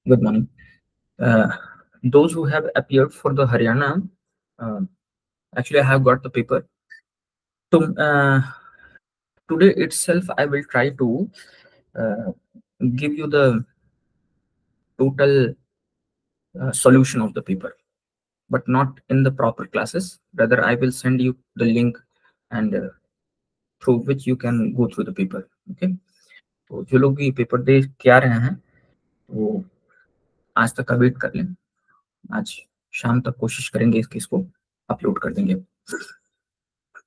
Good morning. Those who have appeared for the Haryana, actually I have got the paper. So today itself I will try to give you the total solution of the paper, but not in the proper classes. Rather, I will send you the link and through which you can go through the paper. Okay. तो जो लोग भी paper दे के आ रहे हैं वो आज तक का वेट कर लें. आज शाम तक कोशिश करेंगे इसको अपलोड कर देंगे.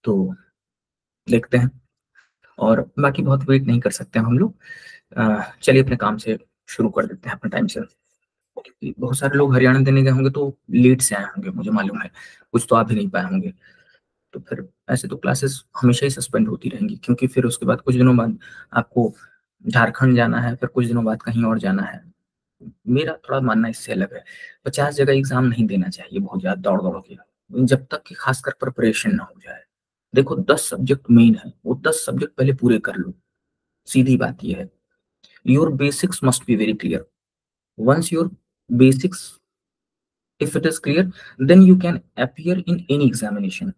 तो देखते हैं, और बाकी बहुत वेट नहीं कर सकते हम लोग. चलिए अपने काम से शुरू कर देते हैं अपने टाइम से. बहुत सारे लोग हरियाणा देने गए होंगे तो लेट से आए होंगे, मुझे मालूम है. कुछ तो आ भी नहीं पाए होंगे. तो फिर ऐसे तो क्लासेस हमेशा ही सस्पेंड होती रहेंगी, क्योंकि फिर उसके बाद कुछ दिनों बाद आपको झारखंड जाना है, फिर कुछ दिनों बाद कहीं और जाना है. मेरा थोड़ा मानना इससे अलग है. 50 जगह एग्जाम नहीं देना चाहिए बहुत ज्यादा दौड़ दौड़ के, जब तक कि खासकर प्रिपरेशन ना हो जाए. देखो 10 सब्जेक्ट मेन है, वो 10 सब्जेक्ट पहले पूरे कर लो. सीधी बात ये है, your basics must be very clear. Once your basics if it is clear, then you can appear in any examination.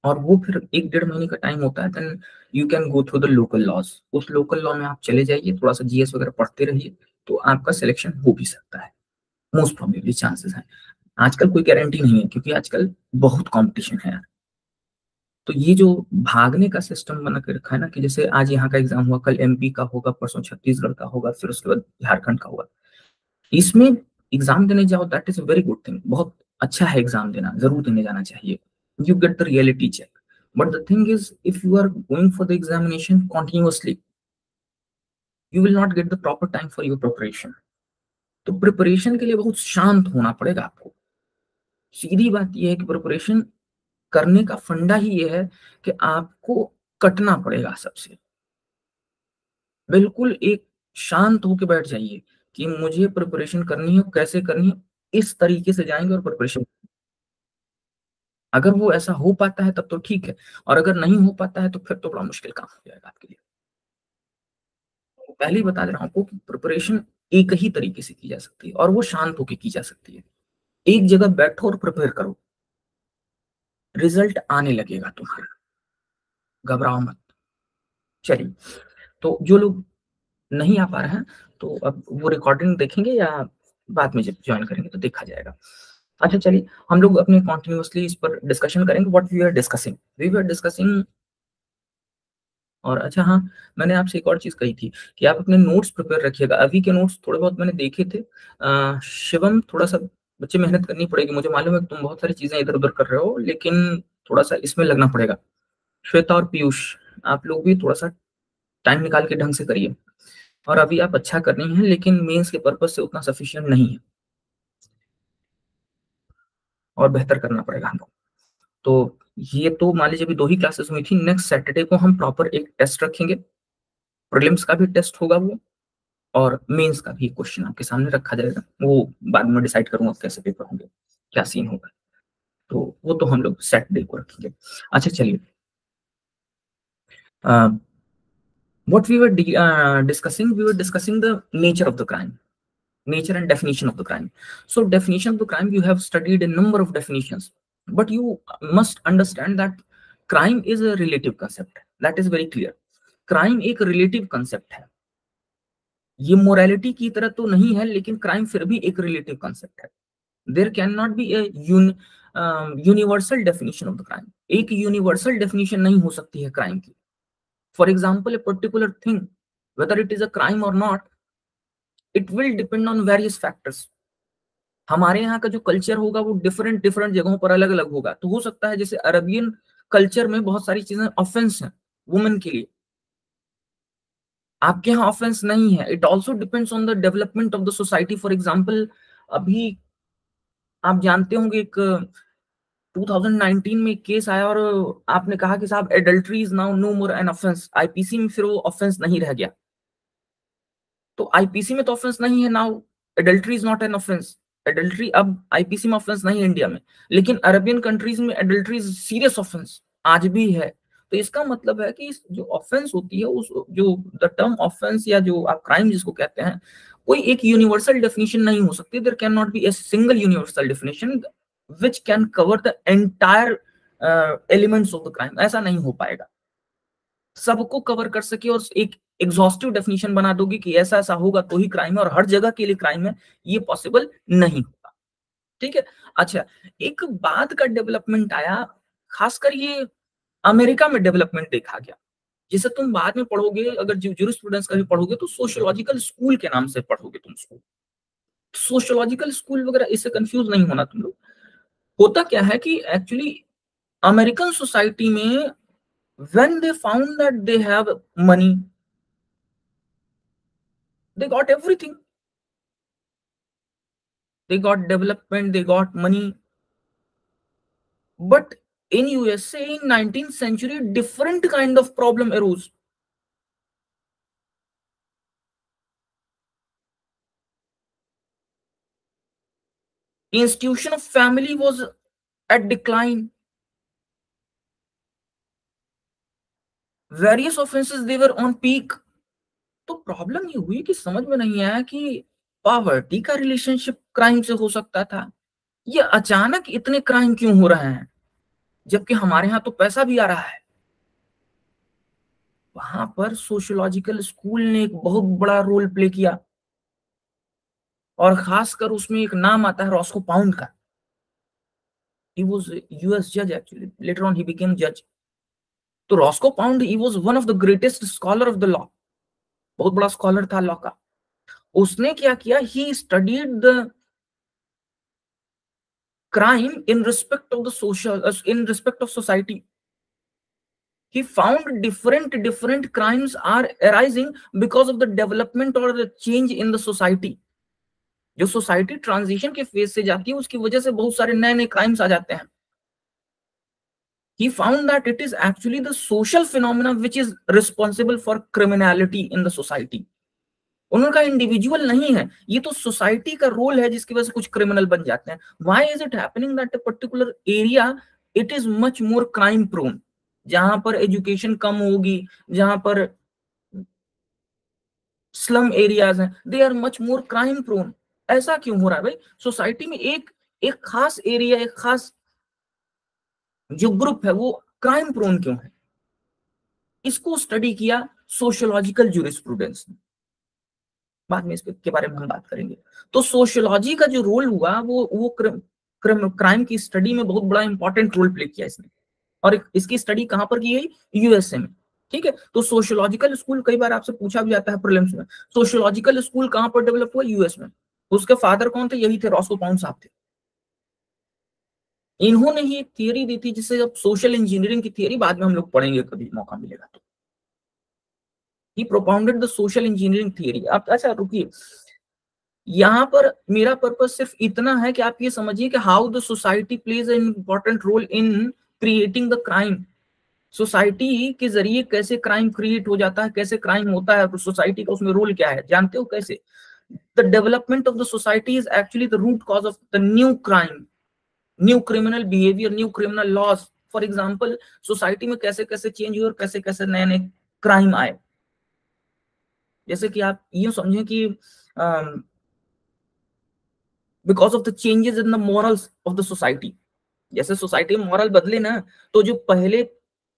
और वो फिर 1-1.5 महीने का टाइम होता है. Then you can go through the local laws. उस लोकल लॉ में आप चले जाइए, थोड़ा सा जीएस वगैरह पढ़ते रहिए, तो आपका सिलेक्शन हो भी सकता है. मोस्ट प्रोबेबली चांसेस हैं. आजकल कोई गारंटी नहीं है, क्योंकि आजकल बहुत कंपटीशन है. तो ये जो भागने का सिस्टम बना के रखा है ना, कि जैसे आज यहाँ का एग्जाम हुआ, कल एमपी का होगा, परसों छत्तीसगढ़ का होगा, फिर उसके बाद झारखंड का होगा. इसमें एग्जाम देने जाओ, that is a very good thing. बहुत अच्छा है एग्जाम देना, जरूर देने जाना चाहिए. You get the reality check. But the thing is, if you are going for the examination continuously, you will not get the proper time for your preparation. तो preparation के लिए बहुत शांत होना पड़ेगा आपको. सीधी बात यह है कि प्रिपरेशन करने का फंडा ही ये है कि आपको कटना पड़ेगा सबसे. बिल्कुल एक शांत होके बैठ जाइए कि मुझे प्रिपरेशन करनी है, कैसे करनी है, इस तरीके से जाएंगे और प्रिपरेशन. अगर वो ऐसा हो पाता है तब तो ठीक है, और अगर नहीं हो पाता है तो फिर तो बड़ा मुश्किल काम हो जाएगा आपके लिए. पहले ही बता दे रहा हूं आपको कि प्रिपरेशन एक ही तरीके से की जा सकती है, और वो शांत होकर की जा सकती है. एक जगह बैठो और प्रिपेयर करो, रिजल्ट आने लगेगा तुम्हारा. घबराओ मत. चलिए, तो जो लोग नहीं आ पा रहे हैं तो अब वो रिकॉर्डिंग देखेंगे या बाद में जब ज्वाइन करेंगे तो देखा जाएगा. अच्छा चलिए, हम लोग अपने कॉन्टिन्यूसली इस पर डिस्कशन करेंगे. What we were discussing. और अच्छा हाँ, मैंने आपसे एक और चीज कही थी कि आप अपने नोट्स प्रिपेयर रखिएगा. अभी के नोट्स थोड़े बहुत मैंने देखे थे. शिवम, थोड़ा सा बच्चे मेहनत करनी पड़ेगी. मुझे मालूम है कि तुम बहुत सारी चीजें इधर उधर कर रहे हो, लेकिन थोड़ा सा इसमें लगना पड़ेगा. श्वेता और पीयूष, आप लोग भी थोड़ा सा टाइम निकाल के ढंग से करिए. और अभी आप अच्छा कर रही हैं, लेकिन मेंस के पर्पज से उतना सफिशिएंट नहीं है, और बेहतर करना पड़ेगा हमको. तो ये तो मान लीजिए अभी 2 ही क्लासेस हुई थी. नेक्स्ट सैटरडे को हम प्रॉपर एक टेस्ट रखेंगे. प्रीलिम्स का भी टेस्ट होगा वो, और मेंस का भी क्वेश्चन आपके सामने रखा जाएगा. वो बाद में डिसाइड करूंगा कैसे पेपर होंगे, क्या सीन होगा. तो वो तो हम लोग सैटरडे को रखेंगे. अच्छा चलिए, what we were discussing the nature of the crime, nature and definition of the crime. So definition of the crime, you have studied a number of definitions, but you must understand that crime is a relative concept. That is very clear. crime एक relative concept है. ये morality की तरह तो नहीं है, लेकिन crime फिर भी एक रिलेटिव कंसेप्ट है. There can not be a universal definition of the crime. एक यूनिवर्सल डेफिनेशन नहीं हो सकती है क्राइम की. For example, a particular thing, whether it is a crime और not, it will depend on various factors. हमारे यहाँ का जो कल्चर होगा वो डिफरेंट डिफरेंट जगहों पर अलग अलग होगा. तो हो सकता है जैसे अरबियन कल्चर में बहुत सारी चीजें ऑफेंस हैं वुमेन के लिए, आपके यहाँ ऑफेंस नहीं है. It also depends on the development of the society. For example, अभी आप जानते होंगे एक 2019 में एक केस आया, और आपने कहा कि साहब adultery is now no more an offence. IPC में फिर वो ऑफेंस नहीं रह गया. तो आईपीसी में तो ऑफेंस नहीं है now, adultery is not an offence. Adultery अब आईपीसी में ऑफेंस नहीं है इंडिया में, लेकिन अरबियन कंट्रीज में एडल्ट्री इज सीरियस ऑफेंस आज भी है. तो इसका मतलब है कि जो ऑफेंस होती है, उस जो द टर्म ऑफेंस या जो आप क्राइम जिसको कहते हैं, कोई एक यूनिवर्सल डेफिनेशन नहीं हो सकती, there can not be a single universal definition which can cover the entire elements of the crime, ऐसा नहीं हो पाएगा। सबको कवर कर सके और एक एग्जॉस्टिव डेफिनेशन बना दोगे कि ऐसा ऐसा होगा तो ही क्राइम है और हर जगह के लिए क्राइम है, ये पॉसिबल नहीं होगा। ठीक है। अच्छा, एक बाद का डेवलपमेंट आया, खासकर ये अमेरिका में डेवलपमेंट देखा गया, जिसे तुम बाद में पढ़ोगे, अगर ज्यूरिस्प्रूडेंस का भी पढ़ोगे तो सोशियोलॉजिकल स्कूल के नाम से पढ़ोगे तुम उसको। सोशियोलॉजिकल स्कूल वगैरह, इससे कंफ्यूज नहीं होना तुम लोग। होता क्या है कि एक्चुअली अमेरिकन सोसाइटी में when they found that they have money, they got everything, they got development, they got money. But in USA in 19th century different kind of problem arose. Institution of family was at decline, various offenses they were on peak. तो problem ये हुई कि समझ में नहीं आया कि poverty का रिलेशनशिप क्राइम से हो सकता था, ये अचानक इतने क्राइम क्यों हो रहे हैं जबकि हमारे यहाँ तो पैसा भी आ रहा है। वहां पर सोशियोलॉजिकल स्कूल ने एक बहुत बड़ा रोल प्ले किया, और खासकर उसमें एक नाम आता है रॉस्को पाउंड का। ही वाज यूएस जज, actually later on he became जज। तो Roscoe pound he was one of the greatest scholar of the law, बहुत बड़ा स्कॉलर था लॉ का। उसने क्या किया, he studied the crime in respect of the social in respect of society. He found different crimes are arising because of the development or the change in the society. जो society transition के phase से जाती है उसकी वजह से बहुत सारे नए नए क्राइम्स आ जाते हैं। He found that it is actually the social phenomena which is responsible for criminality in the society. उनका इंडिविजुअल नहीं है, ये तो सोसाइटी का रोल है जिसकी वजह से कुछ क्रिमिनल बन जाते हैं। Why is it happening that a particular area it is much more crime prone? जहां पर एजुकेशन कम होगी, जहां पर स्लम एरियाज हैं, they are much more crime prone. ऐसा क्यों हो रहा है भाई? सोसाइटी में एक एक खास एरिया, एक खास जो ग्रुप है वो क्राइम प्रोन क्यों है? इसको स्टडी किया सोशियोलॉजिकल ज्यूरिस्प्रूडेंस ने। बाद में इसके बारे में हम बात करेंगे। तो सोशियोलॉजी का जो रोल हुआ वो क्राइम की स्टडी में बहुत बड़ा इंपॉर्टेंट रोल प्ले किया इसने, और इसकी स्टडी कहां पर की गई? यूएसए में। ठीक है। तो सोशियोलॉजिकल स्कूल कई बार आपसे पूछा भी जाता है प्रीलिम्स में, सोशियोलॉजिकल स्कूल कहां पर डेवलप हुआ? यूएस में। उसके फादर कौन थे? यही थे, रॉस्को पाउंड साहब थे। इन्होंने ही एक थियरी दी थी जिसे अब सोशल इंजीनियरिंग की थियरी बाद में हम लोग पढ़ेंगे कभी मौका मिलेगा तो। He propounded the social engineering theory. आप अच्छा रुकिए, यहां पर मेरा पर्पस सिर्फ इतना है कि आप ये समझिए कि how the society plays an important role in creating the crime. Society के जरिए कैसे क्राइम क्रिएट हो जाता है, कैसे क्राइम होता है, सोसाइटी का उसमें रोल क्या है, जानते हो कैसे? The development of the society is actually the root cause of the new crime, new criminal behaviour, new criminal laws. For example, society में कैसे कैसे चेंज हुए और कैसे कैसे नए नए क्राइम आए। जैसे कि आप यूं समझें कि because of the changes in the morals of the society, जैसे सोसाइटी में मॉरल बदले ना, तो जो पहले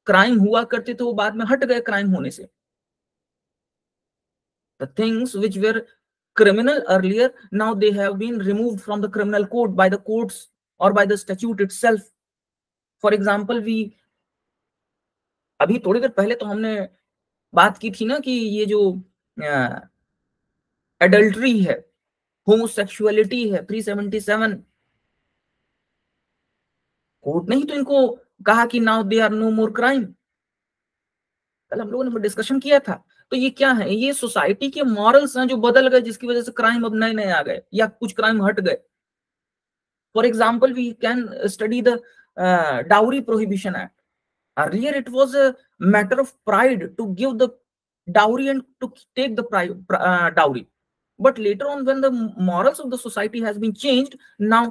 क्राइम हुआ करते थे वो बाद में हट गए क्राइम होने से। The things which where criminal earlier, now they have been removed from the criminal code by the courts or by the statute itself. For example, we अभी थोड़ी देर पहले तो हमने बात की थी ना कि ये जो एडल्ट्री है, होमोसेक्सुअलिटी है, 377, कोर्ट ने ही तो इनको कहा कि now they are no more crime. कल हम लोगों ने डिस्कशन किया था। तो ये क्या है? ये सोसाइटी के मॉरल्स हैं जो बदल गए, जिसकी वजह से क्राइम अब नए नए आ गए या कुछ क्राइम हट गए। For example, we can study the dowry prohibition act. Earlier, it was a matter of pride to give the dowry and to take the dowry. But later on, when the morals of the society has been changed, now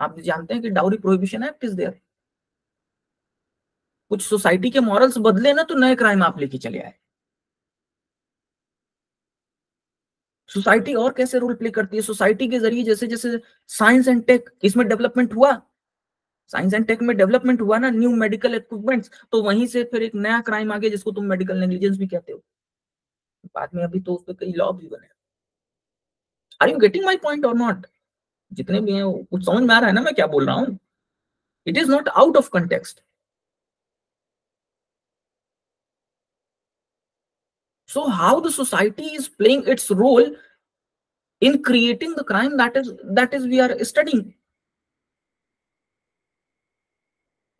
आप जानते हैं कि dowry prohibition act is there. कुछ society के morals बदले ना तो नए क्राइम आप लेके चले आए। सोसाइटी और कैसे रोल प्ले करती है? सोसाइटी के जरिए जैसे जैसे साइंस एंड टेक इसमें डेवलपमेंट हुआ, साइंस एंड टेक में डेवलपमेंट हुआ ना, न्यू मेडिकल इक्विपमेंट्स, तो वहीं से फिर एक नया क्राइम आ गया जिसको तुम मेडिकल नेग्लिजेंस भी कहते हो। बाद में अभी तो उस पर कई लॉ भी बने। Are you getting my point और नॉट? जितने भी हैं कुछ समझ में आ रहा है ना मैं क्या बोल रहा हूँ? It is not out of context. So how the society is playing its role in creating the crime, that is we are studying.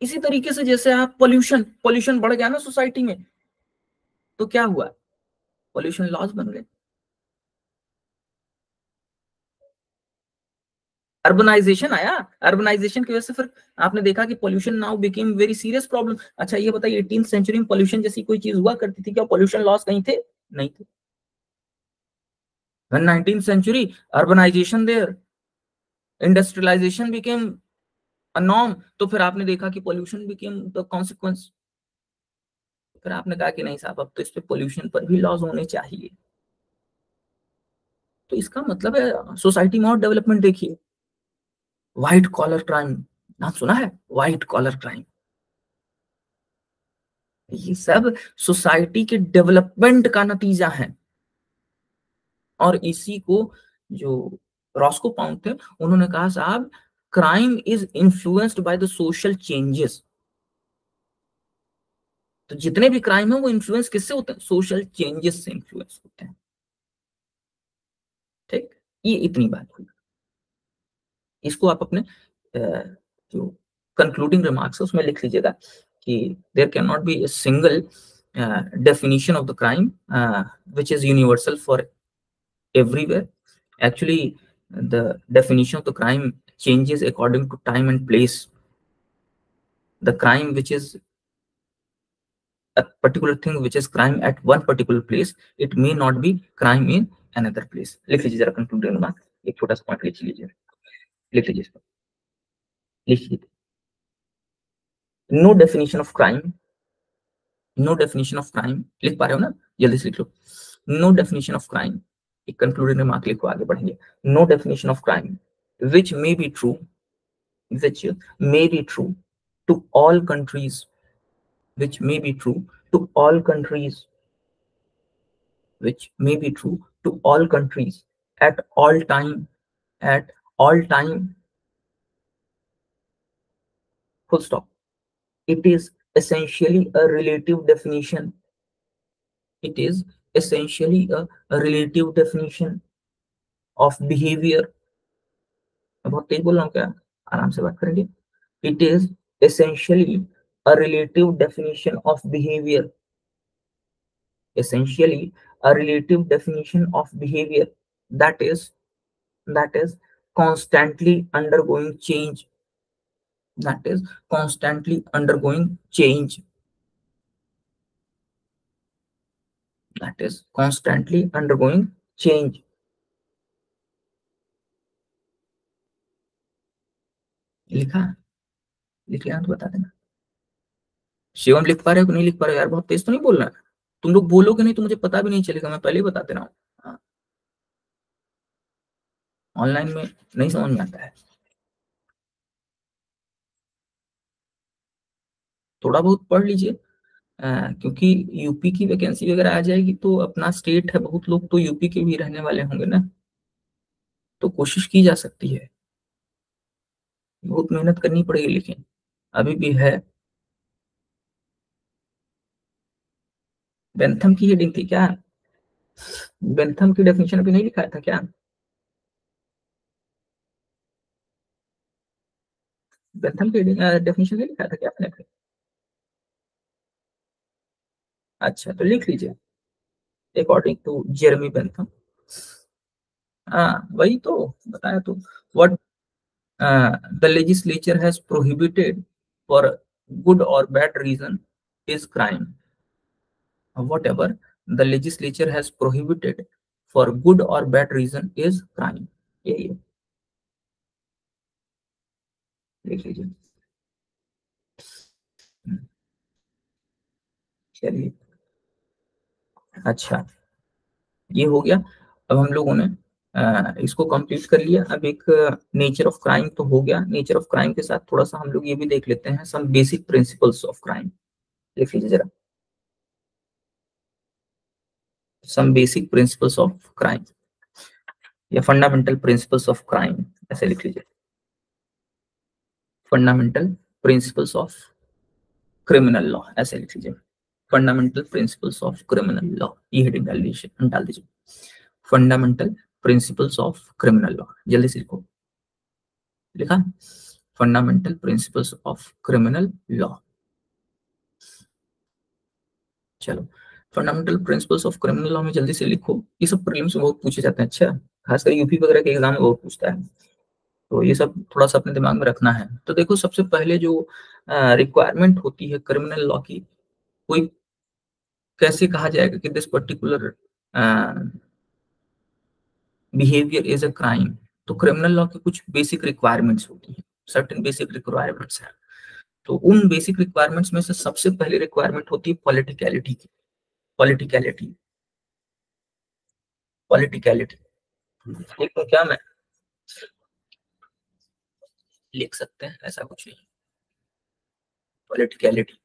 इसी तरीके से जैसे आप पोल्यूशन पोल्यूशन बढ़ गया ना सोसाइटी में, तो क्या हुआ? पोल्यूशन लॉज बन गए। अर्बनाइजेशन आया, अर्बनाइजेशन की वजह से फिर आपने देखा कि pollution now became very serious problem. अच्छा ये बताइए 18th सेंचुरी में पोल्यूशन जैसी कोई चीज हुआ करती थी क्या? पोल्यूशन लॉस कहीं थे? नहीं थे। When 19th century urbanization there, industrialization became a norm, तो फिर आपने देखा कि पोल्यूशन became the consequence। फिर आपने कहा कि नहीं साहब अब तो इस पे पोल्यूशन पर भी लॉज होने चाहिए। तो इसका मतलब है सोसाइटी में और डेवलपमेंट देखिए। व्हाइट कॉलर क्राइम, नाम सुना है? व्हाइट कॉलर क्राइम, ये सब सोसाइटी के डेवलपमेंट का नतीजा है। और इसी को जो रॉस्को पाउंड थे उन्होंने कहा साहब crime is influenced by the social changes. तो जितने भी क्राइम है वो इन्फ्लुएंस किससे होते हैं? सोशल चेंजेस से इन्फ्लुएंस होते हैं। ठीक, ये इतनी बात हुई। इसको आप अपने जो कंक्लूडिंग रिमार्क्स है उसमें लिख लीजिएगा कि there can not be a single definition of the crime which is universal for everywhere. Actually the definition of the crime changes according to time and place. The crime which is a particular thing which is crime at one particular place, it may not be crime in another place. लिख लीजिए जरा concluding remark, एक छोटा सा point लिख लीजिए, लिख लीजिए इसको, लिखिए। No definition of crime, no definition of crime, लिख पा रहे हो ना? जल्दी से लिख लो। नो डेफिनेशन ऑफ क्राइम, एक कंक्लूडिंग रिमार्क लिखो, आगे बढ़ेंगे। No definition of crime which may be true, which may be true to all countries, which may be true to all countries, which may be true to all countries at all time, at all time, full stop. It is essentially a relative definition. It is essentially a relative definition of behavior। बहुत तेज बोल रहा हूँ क्या? आराम से बात करेंगे। It is essentially a relative definition of behavior, essentially a relative definition of behavior that is constantly undergoing change, that is constantly undergoing change, that is constantly undergoing change। लिखा? लिख लिया तो बता देना। शिवम लिख पा रहे हो कि नहीं लिख पा रहे हो? यार बहुत तेज तो नहीं बोल रहा है? तुम लोग बोलोगे नहीं तो मुझे पता भी नहीं चलेगा, मैं पहले ही बता दे रहा हूँ। ऑनलाइन में नहीं समझ में आता है, थोड़ा बहुत पढ़ लीजिए। क्योंकि यूपी की वैकेंसी वगैरह आ जाएगी तो अपना स्टेट है, बहुत लोग तो यूपी के भी रहने वाले होंगे ना, तो कोशिश की जा सकती है। बहुत मेहनत करनी पड़ेगी लेकिन अभी भी है। बेंथम की हेडिंग थी क्या? बेंथम की डेफिनेशन अभी नहीं लिखाया था क्या? बेंथम की डेफिनेशन नहीं लिखा था क्या आपने? अच्छा तो लिख लीजिए, अकॉर्डिंग टू जेरेमी बेंथम। हाँ वही तो बताया तो। What the legislature has prohibited for good और bad reason is crime. Whatever the legislature has prohibited for good or bad reason is crime। यही है, लिख लीजिए। चलिए, अच्छा ये हो गया। अब हम लोगों ने इसको कंप्लीट कर लिया। अब एक नेचर ऑफ क्राइम तो हो गया। नेचर ऑफ क्राइम के साथ थोड़ा सा हम लोग ये भी देख लेते हैं, some basic principles of crime. लिख लीजिए जरा, some basic principles of crime या फंडामेंटल प्रिंसिपल्स ऑफ क्राइम, ऐसे लिख लीजिए। Fundamental principles of criminal law, ऐसे लिख लीजिए। Fundamental principles of criminal law, ये हेडिंग डाल दीजिए। Fundamental principles of criminal law, जल्दी से लिखो। लिखा? Fundamental principles of criminal law. चलो, fundamental principles of criminal law में जल्दी से लिखो। ये सब प्रीलिम्स में बहुत पूछे जाते हैं, अच्छा खासकर यूपी वगैरह के एग्जाम में बहुत पूछता है, तो ये सब थोड़ा सा अपने दिमाग में रखना है। तो देखो, सबसे पहले जो रिक्वायरमेंट होती है क्रिमिनल लॉ की, कोई कैसे कहा जाएगा कि this particular behaviour is a crime, तो क्रिमिनल लॉ की कुछ बेसिक रिक्वायरमेंट्स होती हैं, सर्टेन बेसिक रिक्वायरमेंट्स हैं। तो उन बेसिक रिक्वायरमेंट्स में से सबसे पहली रिक्वायरमेंट होती है पॉलिटिकलिटी की। पॉलिटिकलिटी, पॉलिटिकलिटी देखो, क्या मैं लिख सकते हैं, ऐसा कुछ नहीं। पॉलिटिकलिटी,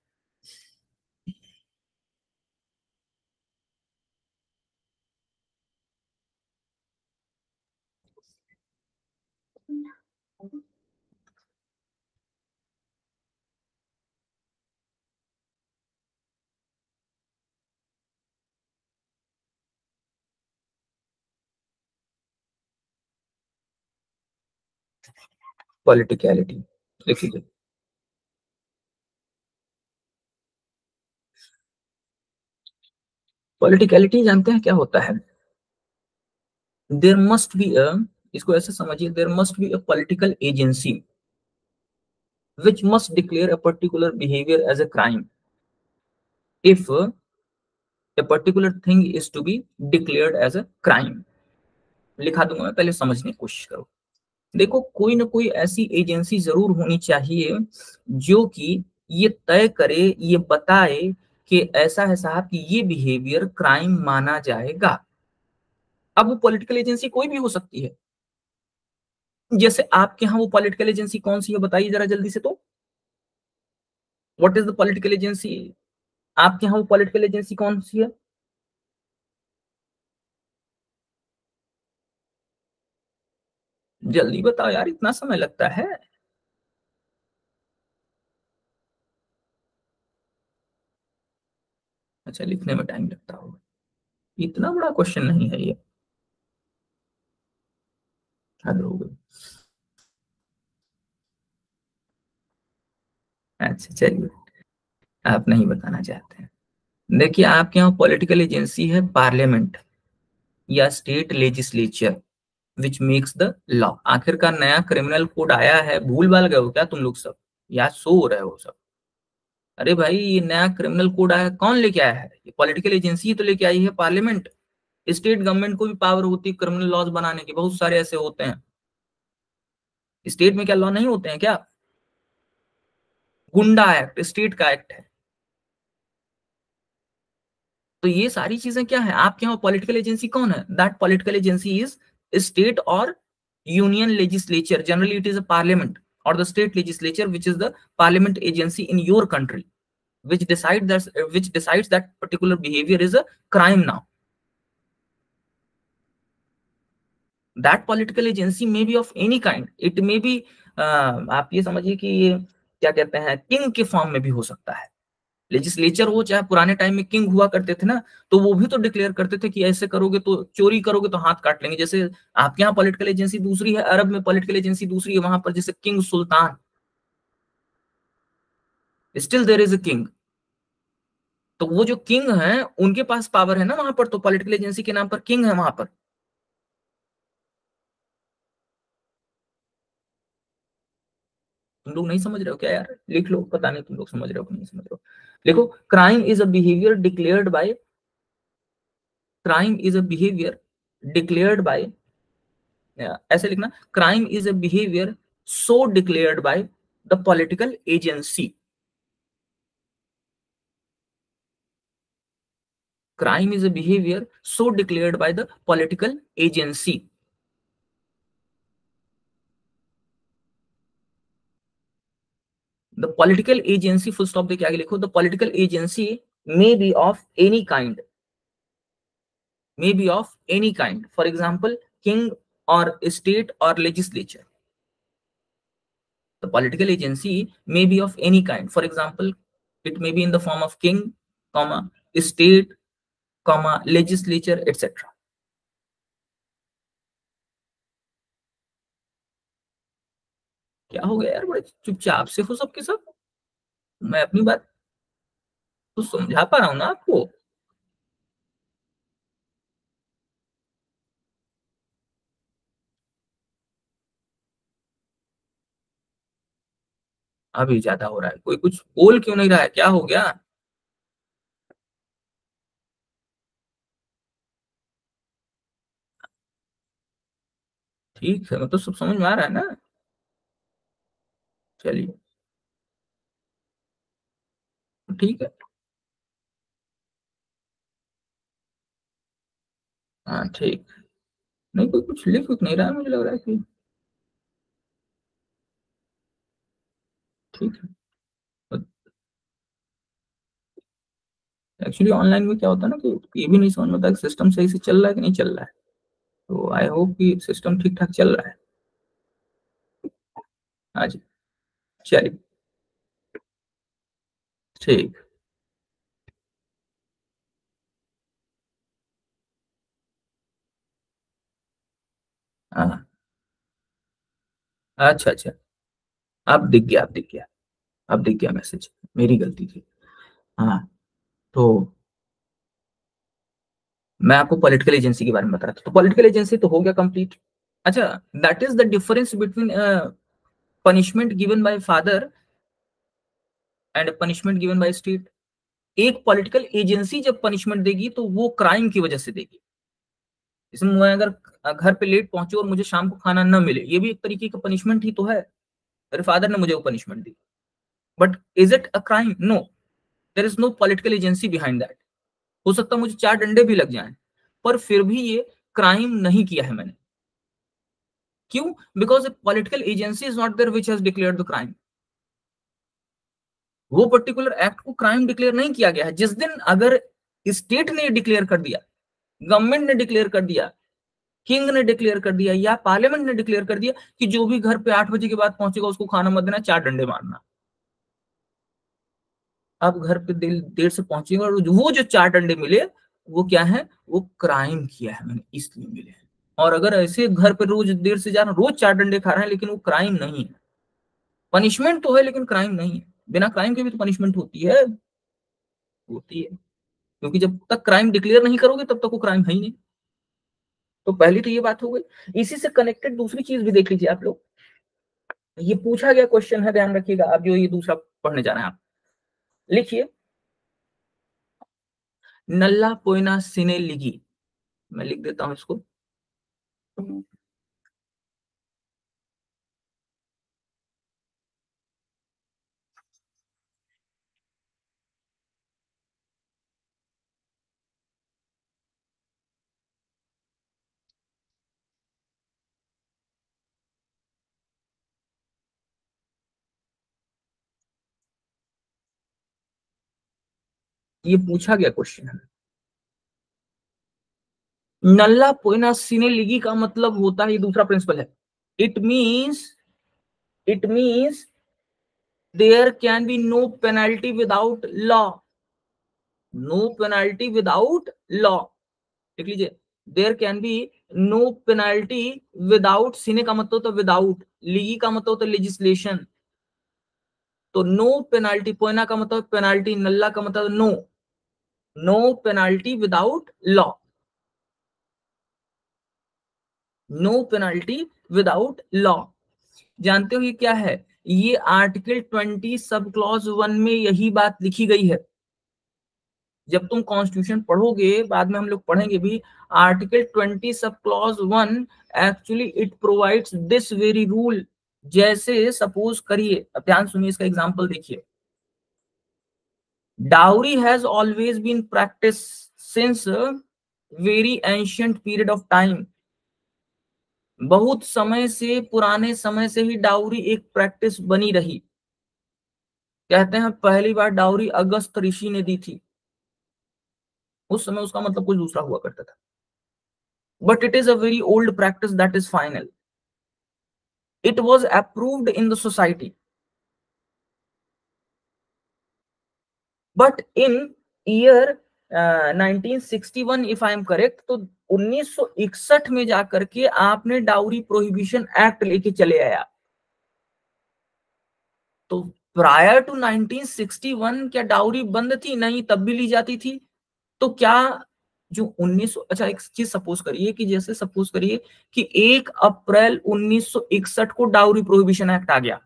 पॉलिटिकलिटी लिख लीजिए। पॉलिटिकलिटी जानते हैं क्या होता है? देयर मस्ट बी अ, इसको ऐसे समझिए, there must be a political agency which must declare a particular behavior as a crime if a particular thing is to be declared as a crime। लिखा दूंगा मैं, पहले समझने की कोशिश करो। देखो, कोई ना कोई ऐसी एजेंसी जरूर होनी चाहिए जो कि ये तय करे, ये बताए कि ऐसा है साहब कि ये बिहेवियर क्राइम माना जाएगा। अब वो पॉलिटिकल एजेंसी कोई भी हो सकती है। जैसे आपके यहाँ वो पॉलिटिकल एजेंसी कौन सी है, बताइए जरा जल्दी से। तो what is the political agency? आपके यहाँ वो पॉलिटिकल एजेंसी कौन सी है? जल्दी बताओ यार, इतना समय लगता है? अच्छा, लिखने में टाइम लगता होगा, इतना बड़ा क्वेश्चन नहीं है ये। हद हो गई। अच्छा चलिए, आप नहीं बताना चाहते हैं। देखिए, आपके यहाँ पॉलिटिकल एजेंसी है पार्लियामेंट या state legislature which makes the law. आखिरकार नया क्रिमिनल कोड आया है, भूल भाल गए हो क्या तुम लोग सब, या सो रहे हो सब? अरे भाई, ये नया क्रिमिनल कोड आया है, कौन लेके आया है? ये पॉलिटिकल एजेंसी तो लेके आई है, पार्लियामेंट। स्टेट गवर्नमेंट को भी पावर होती है क्रिमिनल लॉज बनाने की, बहुत सारे ऐसे होते हैं। स्टेट में क्या लॉ नहीं होते हैं क्या? गुंडा एक्ट स्टेट का एक्ट है। तो ये सारी चीजें क्या है आपके यहाँ? पॉलिटिकल एजेंसी कौन है? That political agency is state और union legislature, generally it is a parliament और the state legislature which is the parliament agency in your country which decides that particular behavior is a crime now। that political agency may be of any kind, it may be आप ये समझिए कि ये क्या कहते हैं, king के form में भी हो सकता है। लेजिस्लेचर हो, चाहे पुराने टाइम में किंग हुआ करते थे ना, तो वो भी तो डिक्लेयर करते थे कि ऐसे करोगे तो, चोरी करोगे तो हाथ काट लेंगे। जैसे आपके यहाँ पॉलिटिकल एजेंसी दूसरी है, अरब में पॉलिटिकल एजेंसी दूसरी है, वहां पर जैसे किंग सुल्तान, still there is a king. तो वो जो किंग है उनके पास पावर है ना वहां पर, तो पॉलिटिकल एजेंसी के नाम पर किंग है वहां पर। तुम लोग नहीं समझ रहे हो क्या यार? लिख लो, पता नहीं तुम लोग समझ रहे हो कि नहीं समझ रहे हो। देखो, crime is a behaviour declared by, crime is a behaviour declared by, ऐसे लिखना, crime is a behaviour so declared by the political agency. Crime is a behavior so declared by the political agency. The political agency, full stop देके आगे लिखो, the political agency may be of any kind, may be of any kind. For example, king or state or legislature. The political agency may be of any kind. For example, it may be in the form of king, comma, state, comma, legislature, etc. क्या हो गया यार, बड़े चुपचाप से हो सबके सब। मैं अपनी बात तो समझा पा रहा हूं ना आपको। अभी ज्यादा हो रहा है, कोई कुछ बोल क्यों नहीं रहा है, क्या हो गया? ठीक है, मतलब सब समझ में आ रहा है ना? चलिए ठीक है। हाँ ठीक। नहीं, कोई कुछ लिख नहीं रहा है, मुझे लग रहा है कि ठीक है। एक्चुअली ऑनलाइन में क्या होता है ना कि ये भी नहीं समझ में आता कि सिस्टम सही से चल रहा है कि नहीं चल रहा है। तो आई होप कि सिस्टम ठीक ठाक चल रहा है। हाँ जी। चलिए ठीक। हाँ। अच्छा अच्छा। अब दिख गया, अब दिख गया। अब दिख गया मैसेज, मेरी गलती थी। हाँ। तो मैं आपको पॉलिटिकल एजेंसी के बारे में बता रहा था, तो पॉलिटिकल एजेंसी तो हो गया कंप्लीट। अच्छा, that is the difference between punishment given by father and punishment given by state. एक पॉलिटिकल एजेंसी जब पनिशमेंट देगी तो वो क्राइम की वजह से देगी। इसमें मैं अगर घर पे लेट पहुंचे और मुझे शाम को खाना न मिले, ये भी एक तरीके का पनिशमेंट ही तो है। मेरे फादर ने मुझे वो पनिशमेंट दी, but is it a crime? No, there is no political agency behind that. हो सकता है मुझे 4 डंडे भी लग जाएं, पर फिर भी ये क्राइम नहीं किया है मैंने। क्यों? Because a political agency is not there which has declared the crime. वो पर्टिकुलर एक्ट को क्राइम डिक्लेयर नहीं किया गया है। जिस दिन अगर स्टेट ने डिक्लेयर कर दिया, गवर्नमेंट ने डिक्लेयर कर दिया, किंग ने डिक्लेयर कर दिया या पार्लियामेंट ने डिक्लेयर कर दिया कि जो भी घर पे 8 बजे के बाद पहुंचेगा उसको खाना मत देना, 4 डंडे मारना। अब घर पे देर देर से पहुंचेगा और वो जो 4 डंडे मिले, वो क्या है? वो क्राइम किया है मैंने, इसलिए मिले हैं। और अगर ऐसे घर पे रोज देर से जा रहा, रोज 4 डंडे खा रहे हैं, लेकिन वो क्राइम नहीं है। पनिशमेंट तो है लेकिन क्राइम नहीं है। बिना क्राइम के भी तो पनिशमेंट होती है। होती है, क्योंकि जब तक क्राइम डिक्लेयर नहीं करोगे तब तक वो क्राइम है ही नहीं। तो पहली तो ये बात हो गई। इसी से कनेक्टेड दूसरी चीज भी देख लीजिए आप लोग। ये पूछा गया क्वेश्चन है, ध्यान रखिएगा। आप जो ये दूसरा पढ़ने जा रहे हैं, आप लिखिए, नल्ला पोइना सिने लिगी। मैं लिख देता हूं इसको। ये पूछा गया क्वेश्चन है। नल्ला पोइना सिने लिगी का मतलब होता है, ये दूसरा प्रिंसिपल है। It means, it means there can be no penalty without law. No penalty without law. लिख लीजिए, there can be no penalty without, सीने का मतलब होता है विदाउट, लीगी का मतलब होता है लेजिस्लेशन। तो नो पेनाल्टी, पोइना का मतलब पेनाल्टी, नल्ला का मतलब no. No penalty without law. No penalty without law. जानते हो ये क्या है? ये आर्टिकल 20 सब क्लॉज 1 में यही बात लिखी गई है। जब तुम कॉन्स्टिट्यूशन पढ़ोगे, बाद में हम लोग पढ़ेंगे भी, article 20 sub clause 1 actually it provides this very rule. जैसे सपोज करिए, अब ध्यान सुनिए, इसका एग्जांपल देखिए। Dowry has always been practice since very ancient period of time, बहुत समय से, पुराने समय से ही डाउरी एक प्रैक्टिस बनी रही। कहते हैं पहली बार डाउरी अगस्त ऋषि ने दी थी, उस समय उसका मतलब कुछ दूसरा हुआ करता था, but it is a very old practice that is final. It was approved in the society, but in year 1961 if I am correct, तो 1961 में जाकर के आपने डाउरी प्रोहिबिशन एक्ट लेके चले आया। तो प्रायर टू 1961 क्या डाउरी बंद थी? नहीं, तब भी ली जाती थी। तो क्या जो 1900, अच्छा एक चीज सपोज करिए कि जैसे सपोज करिए कि 1 अप्रैल 1961 को डाउरी प्रोहिबिशन एक्ट आ गया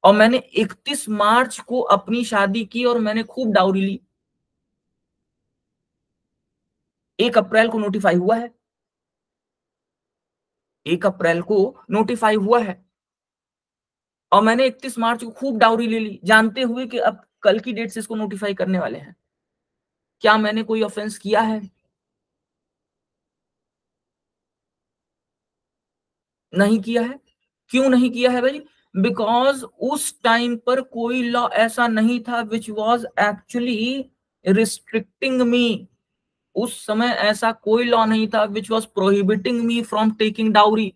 और मैंने 31 मार्च को अपनी शादी की और मैंने खूब डाउरी ली। 1 अप्रैल को नोटिफाई हुआ है, 1 अप्रैल को नोटिफाई हुआ है और मैंने 31 मार्च को खूब डाउरी ले ली, जानते हुए कि अब कल की डेट से इसको नोटिफाई करने वाले हैं। क्या मैंने कोई ऑफेंस किया है? नहीं किया है। क्यों नहीं किया है भाई? बिकॉज उस टाइम पर कोई लॉ ऐसा नहीं था विच वॉज एक्चुअली रिस्ट्रिक्टिंग मी। उस समय ऐसा कोई लॉ नहीं था which was prohibiting me from taking dowry.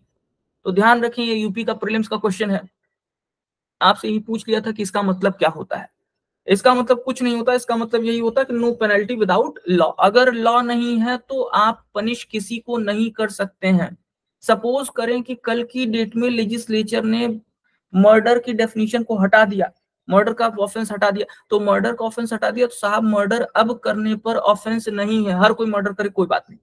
तो ध्यान रखें, ये यूपी का प्रीलिम्स का क्वेश्चन है, आपसे ही पूछ लिया था कि इसका मतलब क्या होता है। इसका मतलब कुछ नहीं होता, इसका मतलब यही होता है कि नो पेनल्टी विदाउट लॉ। अगर लॉ नहीं है तो आप पनिश किसी को नहीं कर सकते हैं। सपोज करें कि कल की डेट में लेजिस्लेचर ने मर्डर की डेफिनेशन को हटा दिया, मर्डर का ऑफेंस हटा दिया, तो मर्डर का ऑफेंस हटा दिया तो साहब मर्डर अब करने पर ऑफेंस नहीं है, हर कोई मर्डर करे कोई बात नहीं।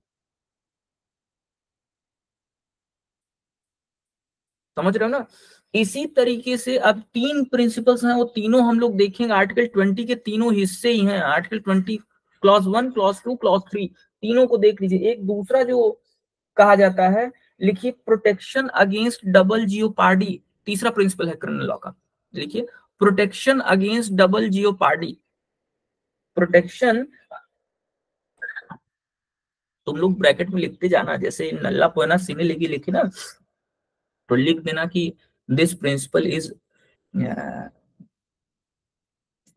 समझ रहे हो ना? इसी तरीके से अब 3 प्रिंसिपल्स हैं, वो तीनों हम लोग देखेंगे। आर्टिकल 20 के तीनों हिस्से ही हैं, आर्टिकल 20 क्लॉज 1 क्लॉज 2 क्लॉज 3, तीनों को देख लीजिए। एक दूसरा जो कहा जाता है, लिखिए प्रोटेक्शन अगेंस्ट डबल जियोपार्डी, तीसरा प्रिंसिपल है क्रिमिनल लॉ का। लिखिए protection against double jeopardy. Protection, तुम लोग ब्रैकेट में लिखते जाना, जैसे नल्ला पोना सीने लेके लिखी ना, तो लिख देना कि this principle is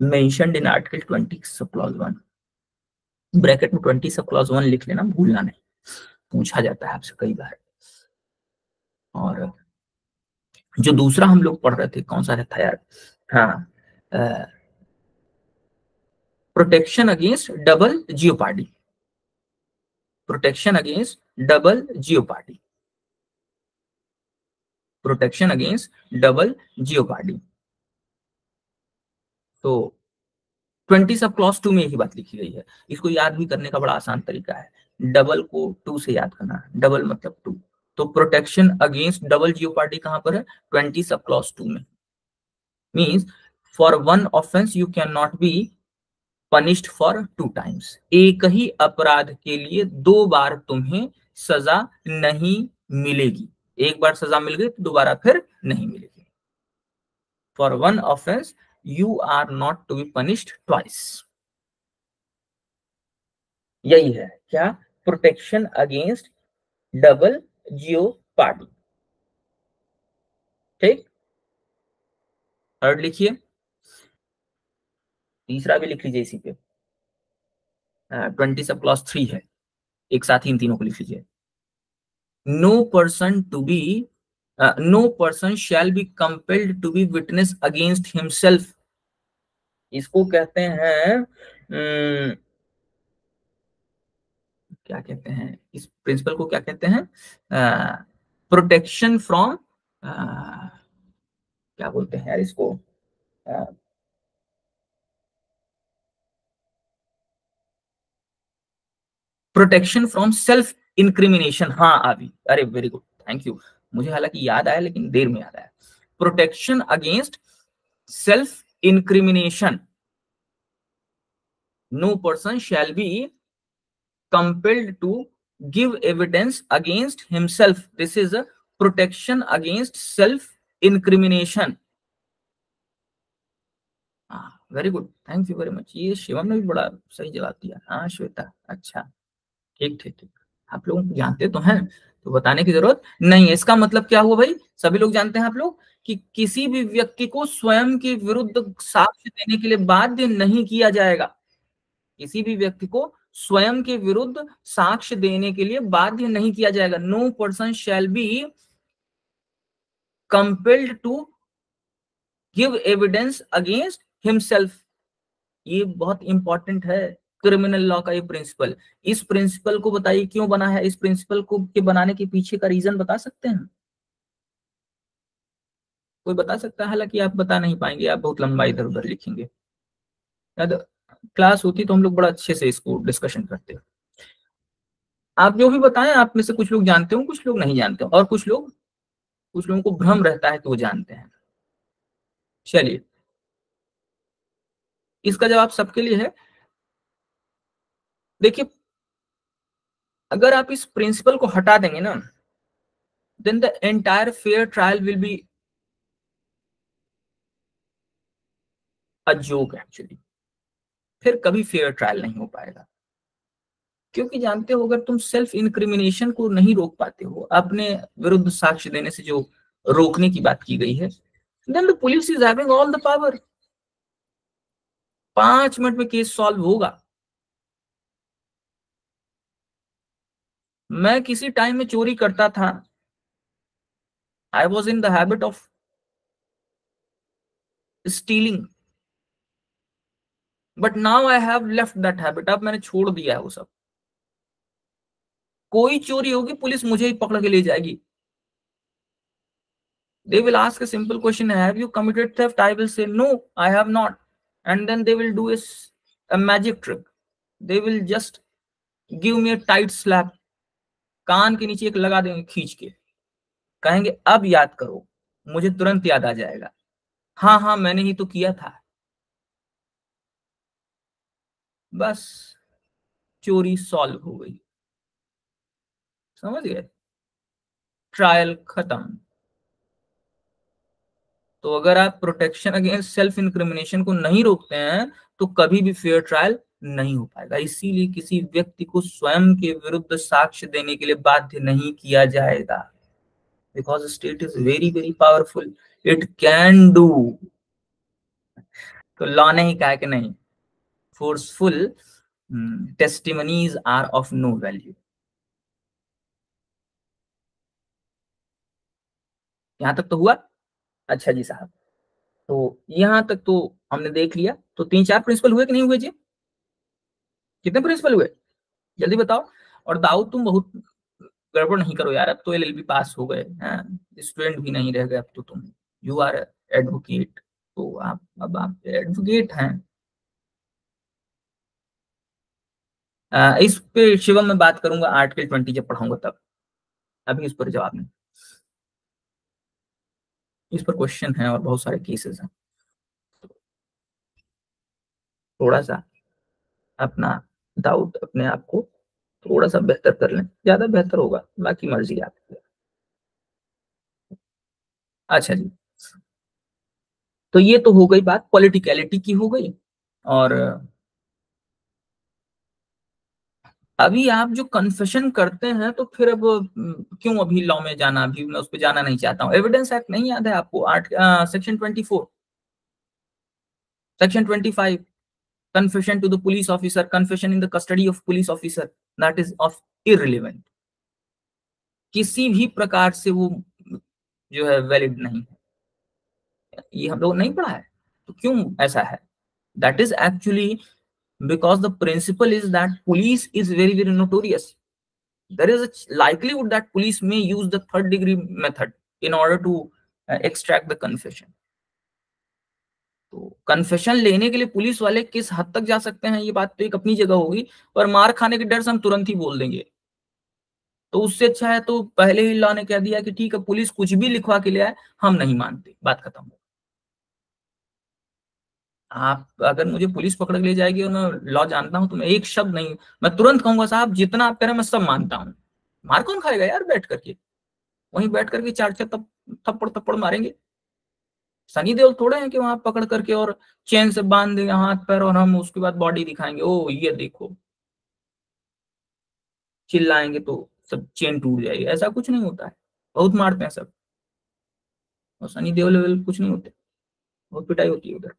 mentioned in article 20 sub clause 1। Bracket में 20 सब क्लॉज 1 लिख लेना, भूलना नहीं, पूछा जाता है आपसे कई बार। और जो दूसरा हम लोग पढ़ रहे थे, कौन सा था यार? हाँ, protection against double jeopardy, protection against double jeopardy, protection against double jeopardy. तो 20 सब क्लॉज 2 में यही बात लिखी गई है। इसको याद भी करने का बड़ा आसान तरीका है, डबल को 2 से याद करना, डबल मतलब 2। तो प्रोटेक्शन अगेंस्ट डबल जियोपार्डी कहां पर है? 20 सब क्लॉज 2 में। Means for one offence you can not be punished for 2 times. एक ही अपराध के लिए 2 बार तुम्हें सजा नहीं मिलेगी। एक बार सजा मिल गई तो दोबारा फिर नहीं मिलेगी। For one offence you are not to be punished twice. यही है क्या? Protection against double jeopardy. ठीक, थर्ड लिखिए, तीसरा भी लिख लीजिए इसी पे। 20 सब क्लॉज 3 है, एक साथ ही इन तीनों को लिख लीजिए। No person to be no person shall be compelled to be witness against himself. इसको कहते हैं क्या कहते हैं, इस प्रिंसिपल को क्या कहते हैं? प्रोटेक्शन फ्रॉम, क्या बोलते हैं यार इसको? Protection from self incrimination. हाँ अभी, अरे वेरी गुड, थैंक यू। मुझे हालांकि याद आया लेकिन देर में याद आया। Protection against self incrimination. No person shall be compelled to give evidence against himself. This is a protection against self incrimination. Very good, thank you very much. ये शिवम ने भी बड़ा सही जवाब दिया। हाँ श्वेता, अच्छा, ठीक ठीक ठीक। आप लोग जानते तो हैं, तो बताने की जरूरत नहीं है। इसका मतलब क्या हुआ भाई, सभी लोग जानते हैं आप लोग, कि किसी भी व्यक्ति को स्वयं के विरुद्ध साक्ष्य देने के लिए बाध्य नहीं किया जाएगा। किसी भी व्यक्ति को स्वयं के विरुद्ध साक्ष्य देने के लिए बाध्य नहीं किया जाएगा। No person shall be compelled to give evidence against himself. ये बहुत इंपॉर्टेंट है क्रिमिनल लॉ का ये प्रिंसिपल। इस प्रिंसिपल को बताइए क्यों बना है, इस प्रिंसिपल को के बनाने के पीछे का रीजन बता सकते हैं? कोई बता सकता है? हालांकि आप बता नहीं पाएंगे, आप बहुत लंबा इधर उधर लिखेंगे। याद, क्लास होती तो हम लोग बड़ा अच्छे से इसको डिस्कशन करते। आप जो भी बताएं, आप में से कुछ लोग जानते हो, कुछ लोग नहीं जानते, और कुछ लोगों को भ्रम रहता है कि वो जानते हैं। चलिए, इसका जवाब सबके लिए है। देखिए, अगर आप इस प्रिंसिपल को हटा देंगे ना, then the entire fair trial will be a joke actually. फिर कभी फेयर ट्रायल नहीं हो पाएगा। क्योंकि जानते हो, अगर तुम सेल्फ इंक्रिमिनेशन को नहीं रोक पाते हो, अपने विरुद्ध साक्ष्य देने से जो रोकने की बात की गई है, then the police is having all the power. 5 minute में केस सॉल्व होगा। मैं किसी टाइम में चोरी करता था, I was in the habit of stealing, but now I have left that habit. अब मैंने छोड़ दिया है वो सब। कोई चोरी होगी, पुलिस मुझे ही पकड़ के ले जाएगी। They will ask a simple question: have you committed theft? I will say no, I have not. And then they will do a magic trick. They will just give me a tight slap, कान के नीचे एक लगा देंगे खींच के, कहेंगे अब याद करो। मुझे तुरंत याद आ जाएगा, हाँ हाँ मैंने ही तो किया था। बस, चोरी सॉल्व हो गई। समझ गए? ट्रायल खत्म। तो अगर आप प्रोटेक्शन अगेंस्ट सेल्फ इंक्रिमिनेशन को नहीं रोकते हैं, तो कभी भी फेयर ट्रायल नहीं हो पाएगा। इसीलिए किसी व्यक्ति को स्वयं के विरुद्ध साक्ष्य देने के लिए बाध्य नहीं किया जाएगा, because state is very very powerful, it can do. तो लॉ ने ही कहा कि नहीं, forceful testimonies are of no value. यहां तक तो हुआ? अच्छा जी साहब, तो यहां तक तो हमने देख लिया। तो 3-4 प्रिंसिपल हुए कि नहीं हुए जी? कितने प्रिंसिपल हुए, जल्दी बताओ। और दाऊद, तुम बहुत गड़बड़ नहीं करो यार, अब तो एलएलबी पास हो गए हैं, स्टूडेंट भी नहीं रह गए अब तो तुम। यू आर एडवोकेट, तो आप अब आप एडवोकेट हैं। इस पे शिवम में बात करूंगा आर्टिकल 20 जब पढ़ाऊंगा तब। अभी इस पर जवाब नहीं, इस पर क्वेश्चन है और बहुत सारे केसेस हैं। थोड़ा सा अपना दाऊद अपने आप को थोड़ा सा बेहतर कर लें, ज्यादा बेहतर होगा, बाकी मर्जी आपकी। अच्छा जी, तो ये तो हो गई बात पॉलिटिकलिटी की हो गई। और अभी आप जो कन्फेशन करते हैं, तो फिर अब क्यों अभी लॉ में जाना, अभी मैं उस पर जाना नहीं चाहता हूँ। एविडेंस एक्ट नहीं याद है आपको? Section 24, section 25, confession to the police officer, confession in the custody of police officer, that is of irrelevant. किसी भी प्रकार से वो जो है वैलिड नहीं है। ये हम लोग नहीं पढ़ा है, तो क्यों ऐसा है? That is actually because the principle is that police is very very notorious. There is a likelihood that police may use the third degree method in order to extract the confession. तो confession लेने के लिए police वाले किस हद तक जा सकते हैं, ये बात तो एक अपनी जगह होगी, पर मार खाने के डर से हम तुरंत ही बोल देंगे। तो उससे अच्छा है तो पहले ही लॉ ने कह दिया कि ठीक है, पुलिस कुछ भी लिखवा के ले आए, हम नहीं मानते, बात खत्म। आप अगर मुझे पुलिस पकड़ के ले जाएगी और मैं लॉ जानता हूं, तो मैं एक शब्द नहीं, मैं तुरंत कहूंगा साहब जितना आप कह रहे हैं मैं सब मानता हूं। मार कौन खाएगा यार बैठ करके? वहीं बैठ करके चार चार थप्पड़ थप्पड़ मारेंगे। सनी देओल थोड़े हैं कि वहां पकड़ करके और चेन से बांध देंगे हाथ पैर और हम उसके बाद बॉडी दिखाएंगे, ओ ये देखो, चिल्लाएंगे तो सब चेन टूट जाएगी, ऐसा कुछ नहीं होता है। बहुत मारते हैं सब, और सनी देओल लेवल कुछ नहीं होते, बहुत पिटाई होती है उधर।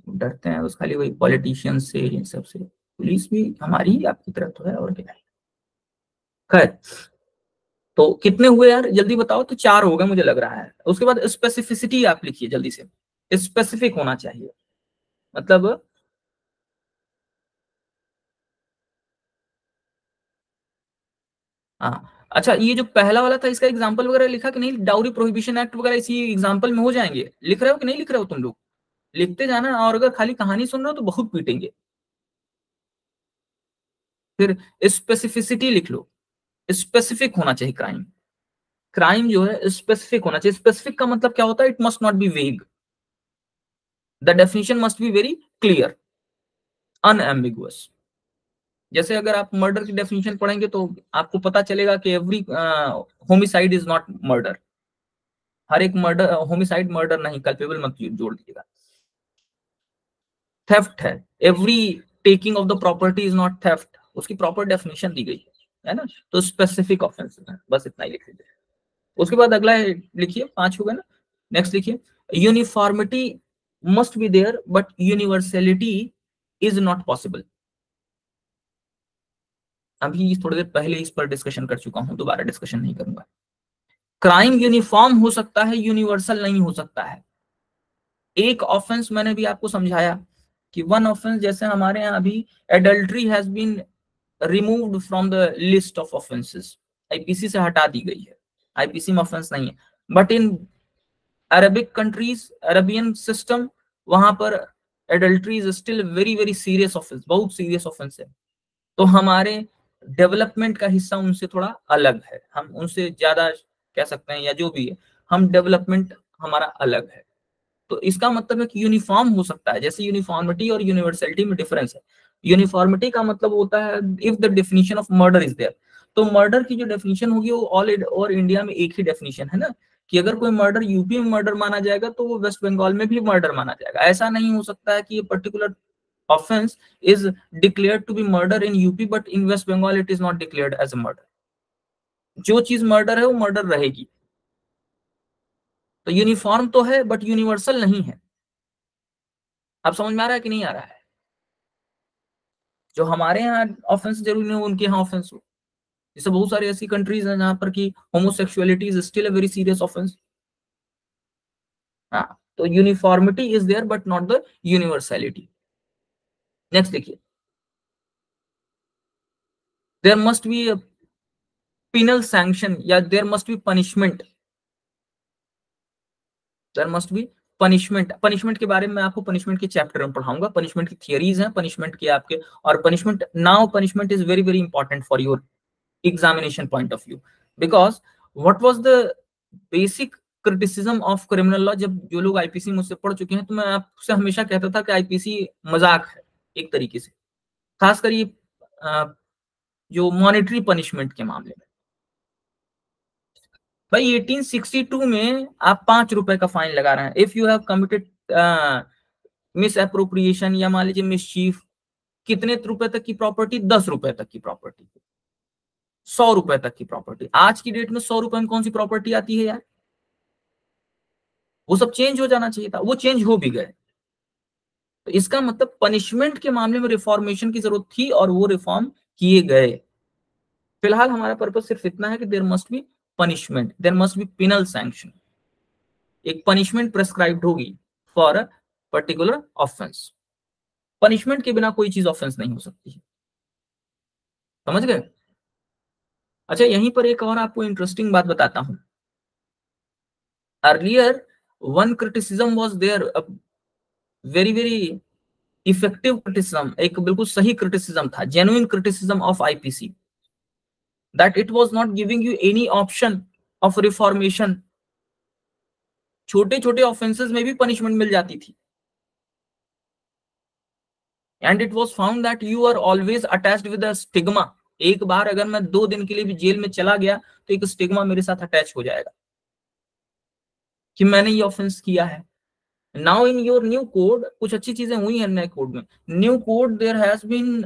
डरते हैं बस खाली वही पॉलिटिशियन से, इन सब से। पुलिस भी हमारी आपकी तरह तो है, और क्या है। खैर, तो कितने हुए यार जल्दी बताओ। तो 4 हो गए मुझे लग रहा है। उसके बाद स्पेसिफिसिटी आप लिखिए जल्दी से, स्पेसिफिक होना चाहिए, मतलब हाँ। अच्छा, ये जो पहला वाला था इसका एग्जांपल वगैरह लिखा कि नहीं? डाउरी प्रोहिबिशन एक्ट वगैरह इसी एग्जांपल में हो जाएंगे। लिख रहे हो कि नहीं लिख रहे हो तुम लोग? लिखते जाना, और अगर खाली कहानी सुन रहे हो तो बहुत पीटेंगे। फिर स्पेसिफिसिटी लिख लो, स्पेसिफिक होना चाहिए क्राइम। क्राइम जो है स्पेसिफिक होना चाहिए। स्पेसिफिक का मतलब क्या होता है? इट मस्ट नॉट बी वेग, the definition must be very clear, unambiguous. जैसे अगर आप मर्डर की डेफिनेशन पढ़ेंगे तो आपको पता चलेगा कि every homicide is not murder. हर एक मर्डर होमिसाइड मर्डर नहीं, कल्पेबल मत जोड़ दीजिएगा। थेफ्ट है, every taking of the property is not theft, उसकी प्रॉपर डेफिनेशन दी गई है ना। तो स्पेसिफिक ऑफेंस है, बस इतना ही लिख लीजिए। उसके बाद अगला लिखिए, 5 हो गए ना। नेक्स्ट लिखिए, uniformity must be there but universality is not possible. अभी थोड़ी देर पहले इस पर डिस्कशन कर चुका हूं, दोबारा डिस्कशन नहीं करूंगा। क्राइम यूनिफॉर्म हो सकता है, यूनिवर्सल नहीं हो सकता है। एक ऑफेंस मैंने भी आपको समझाया कि वन ऑफेंस, जैसे हमारे यहाँ अभी adultery has been removed from the list of offences, IPC से हटा दी गई है, आईपीसी में ऑफेंस नहीं है। But in Arabic countries, Arabian system, वहां पर adultery is still very very serious offence, बहुत सीरियस ऑफेंस है। तो हमारे डेवलपमेंट का हिस्सा उनसे थोड़ा अलग है, हम उनसे ज्यादा कह सकते हैं, या जो भी है, हम डेवलपमेंट हमारा अलग है। तो इसका मतलब है कि यूनिफॉर्म हो सकता है। जैसे यूनिफॉर्मिटी और यूनिवर्सलिटी में डिफरेंस है। यूनिफॉर्मिटी का मतलब होता है if the definition of murder is there, तो मर्डर की जो डेफिनेशन होगी वो ऑल और इंडिया में एक ही डेफिनेशन है ना, कि अगर कोई मर्डर यूपी में मर्डर माना जाएगा तो वो वेस्ट बंगाल में भी मर्डर माना जाएगा। ऐसा नहीं हो सकता है कि ये particular offense is declared to be murder in UP but in West Bengal it is not declared as a murder। जो चीज मर्डर है वो मर्डर रहेगी। तो यूनिफॉर्म तो है बट यूनिवर्सल नहीं है। अब समझ में आ रहा है कि नहीं आ रहा है? जो हमारे यहाँ ऑफेंस जरूरी नहीं उनके यहाँ ऑफेंस हो। जैसे बहुत सारी ऐसी कंट्रीज हैं जहां पर कि homosexuality is still a very serious offence. हाँ, तो uniformity is there but not the universality. Next देखिए, there must be penal sanction या there must be punishment. There must be punishment. Punishment के बारे में मैं आपको पनिशमेंट के चैप्टर में पढ़ाऊंगा। पनिशमेंट की थियरीज हैं पनिशमेंट के आपके, और punishment now punishment is very very important for your examination point of view. Because what was the basic criticism of criminal law? जब जो लोग आईपीसी मुझसे पढ़ चुके हैं तो मैं आपसे हमेशा कहता था कि आईपीसी मजाक है एक तरीके से, खासकर ये जो मॉनेटरी पनिशमेंट के मामले में। भाई 1862 में आप 5 रुपए का फाइन लगा रहे हैं if you have committed miss appropriation, या मान लीजिए मिसचीफ। कितने रुपए तक की प्रॉपर्टी? 10 रुपए तक की प्रॉपर्टी, 100 रुपए तक की प्रॉपर्टी। आज की डेट में 100 रुपए में कौन सी प्रॉपर्टी आती है यार? वो सब चेंज हो जाना चाहिए था, वो चेंज हो भी गए। तो इसका मतलब पनिशमेंट के मामले में रिफॉर्मेशन की जरूरत थी और वो रिफॉर्म किए गए। फिलहाल हमारा पर्पज सिर्फ इतना है कि there must be punishment, there must be penal sanction. एक पनिशमेंट प्रेस्क्राइब्ड होगी for a particular offence. Punishment के बिना कोई चीज ऑफेंस नहीं हो सकती है। समझ गए? अच्छा, यहीं पर एक और आपको इंटरेस्टिंग बात बताता हूं। Earlier one criticism was there, very very effective criticism, एक बिल्कुल सही क्रिटिसिज्म था, genuine criticism of IPC, that it was not giving you any option of reformation. छोटे छोटे ऑफेंसेस में भी पनिशमेंट मिल जाती थी। And it was found that you are always attached with a stigma. एक बार अगर मैं 2 दिन के लिए भी जेल में चला गया तो एक स्टिग्मा मेरे साथ अटैच हो जाएगा। कि मैंने ये ऑफेंस किया है। Now in your new code कुछ अच्छी चीजें हुई हैं नए कोड में। New code there has been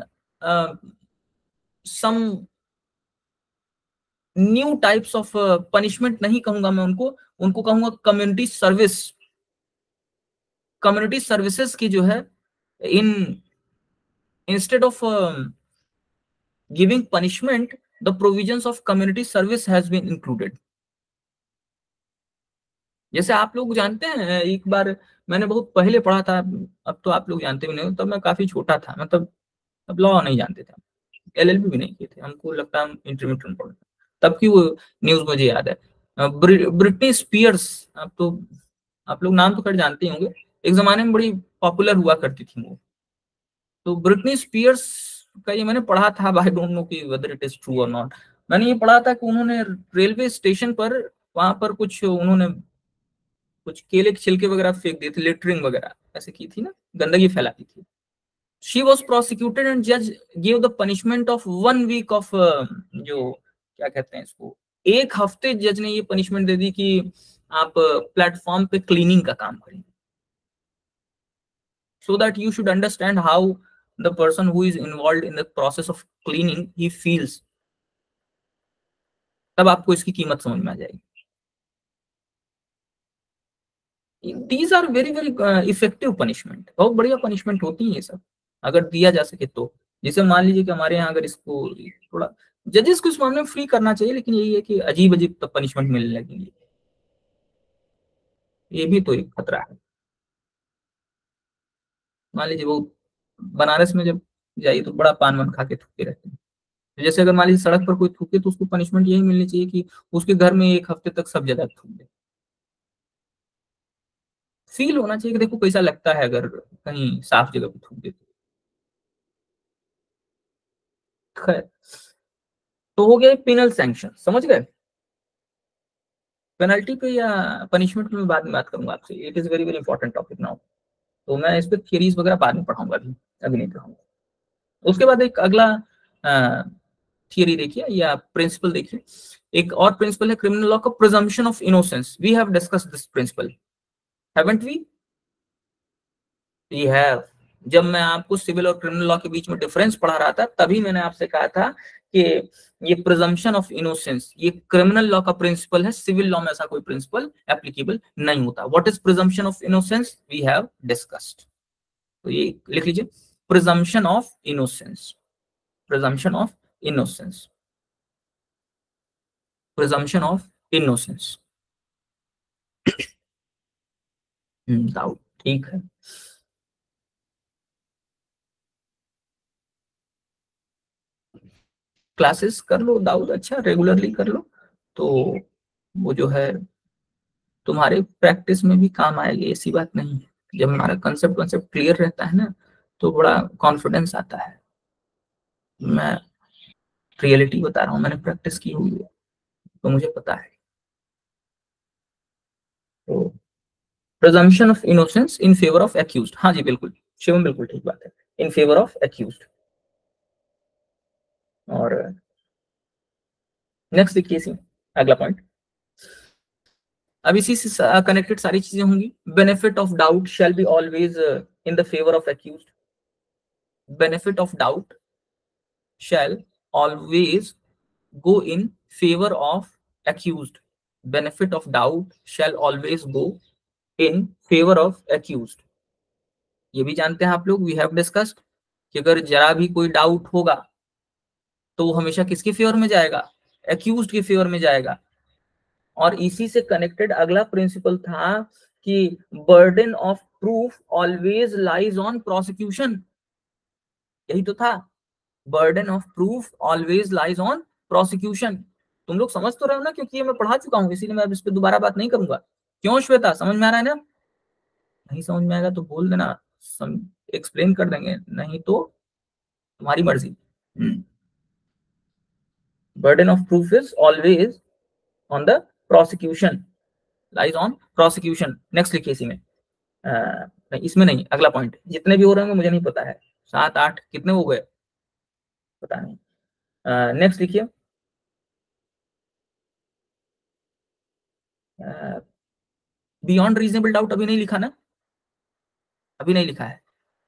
some new types of punishment, नहीं कहूंगा मैं उनको, उनको कहूंगा कम्युनिटी सर्विस। कम्युनिटी सर्विसेज की जो है, in instead of giving punishment, the provisions of community service has been included. जैसे आप लोग जानते हैं, एक बार मैंने बहुत पहले पढ़ा था, अब तो आप लोग जानते भी नहीं, तब मैं काफी छोटा था, मतलब तब लॉ नहीं जानते थे, एलएलबी भी नहीं किए थे, हमको लगता है हम इंटरमीडिएट में पढ़े थे। तब की वो न्यूज मुझे याद है। ब्रिटनी स्पीयर्स, अब तो आप लोग नाम तो खैर जानते ही होंगे, एक जमाने में बड़ी पॉपुलर हुआ करती थी वो। तो ब्रिटनी स्पीयर्स का ये मैंने पढ़ा था, आई डोंट नो कि वेदर इट इज ट्रू और नॉट। मैंने ये पढ़ा था कि उन्होंने रेलवे स्टेशन पर, वहां पर कुछ उन्होंने कुछ केले के छिलके वगैरह फेंक दिए थे, लिटरिंग वगैरह ऐसे की थी ना, गंदगी फैलाई थी। शी वॉज प्रोसिक्यूटेड एंड जज give the punishment of 1 week of, जो क्या कहते हैं इसको, 1 हफ्ते जज ने ये पनिशमेंट दे दी कि आप प्लेटफॉर्म पे क्लीनिंग का काम करें, so that you should understand how the person who is involved in the process of cleaning he feels, तब आपको इसकी कीमत समझ में आ जाएगी। These are very very effective punishment, बहुत बढ़िया पनिशमेंट होती है ये सब, अगर दिया जा सके तो। जैसे मान लीजिए कि हमारे यहाँ अगर इसको थोड़ा जजेस को इस मामले में फ्री करना चाहिए, लेकिन यही है कि अजीब अजीब पनिशमेंट मिलने लगेंगे, ये भी तो एक खतरा है। मान लीजिए वो बनारस में जब जाइए तो बड़ा पान वान खा के थूकते रहते हैं। तो जैसे अगर मान लीजिए सड़क पर कोई थूके तो उसको पनिशमेंट यही मिलनी चाहिए कि उसके घर में 1 हफ्ते तक सब जगह थूक दे। फील होना चाहिए कि देखो कैसा लगता है अगर कहीं साफ जगह पे थूक दे तो। खैर, तो हो गया पिनल सैंक्शन, समझ गए। पेनल्टी पे या पनिशमेंट में बाद में बात करूंगा आपसे, it is very very important topic now. तो मैं इस पे थियरीज वगैरह बाद में पढ़ाऊंगा, अभी अभी नहीं पढ़ाऊंगा। उसके बाद एक अगला थियरी देखिए या प्रिंसिपल देखिए, एक और प्रिंसिपल है क्रिमिनल लॉ का, presumption of innocence. We have discussed this principle, haven't we? है। जब मैं आपको सिविल और क्रिमिनल लॉ के बीच में डिफरेंस पढ़ा रहा था, तभी मैंने आपसे कहा था कि ये प्रिजम्पशन ऑफ इनोसेंस ये क्रिमिनल लॉ का प्रिंसिपल है, सिविल लॉ में ऐसा कोई प्रिंसिपल एप्लीकेबल नहीं होता। What is presumption of innocence? We have discussed. तो ये लिख लीजिए, presumption of innocence, presumption of innocence, presumption of innocence. Doubt, ठीक है। क्लासेस कर लो दाऊद, अच्छा रेगुलरली कर लो, तो वो जो है तुम्हारे प्रैक्टिस में भी काम आएगी, ऐसी बात नहीं है। जब हमारा कंसेप्ट कंसेप्ट क्लियर रहता है ना, तो बड़ा कॉन्फिडेंस आता है। मैं रियलिटी बता रहा हूँ, मैंने प्रैक्टिस की हुई है, तो मुझे पता है। तो presumption of innocence in favour of accused, हाँ जी बिल्कुल, शिवम बिल्कुल ठीक बात है, इन फेवर ऑफ एक्यूज्ड। और नेक्स्ट देखिए इसी अगला पॉइंट, अब इसी से कनेक्टेड सारी चीजें होंगी। Benefit of doubt shall be always in the favour of accused. Benefit of doubt shall always go in favor of accused. Benefit of doubt shall always go in favor of accused. ये भी जानते हैं आप लोग, we have discussed कि अगर जरा भी कोई डाउट होगा तो वो हमेशा किसके फेवर में जाएगा? एक्यूज्ड के फेवर में जाएगा। और इसी से कनेक्टेड अगला प्रिंसिपल था कि burden of proof always lies on prosecution, यही तो था, burden of proof always lies on prosecution. तुम लोग समझ तो रहे हो ना, क्योंकि ये मैं पढ़ा चुका हूँ, इसीलिए मैं अब इस पे दोबारा बात नहीं करूंगा। क्यों श्वेता, समझ में आ रहा है ना? नहीं समझ में आएगा तो बोल देना, एक्सप्लेन कर देंगे, नहीं तो तुम्हारी मर्जी। Burden of proof is always on the prosecution, lies on prosecution. Next लिखिए इसी में, नहीं इसमें नहीं, अगला पॉइंट। जितने भी हो रहे होंगे मुझे नहीं पता है, 7 8 कितने हो गए पता नहीं। नेक्स्ट लिखिए, बियॉन्ड रीजनेबल डाउट अभी नहीं लिखा ना, अभी नहीं लिखा है,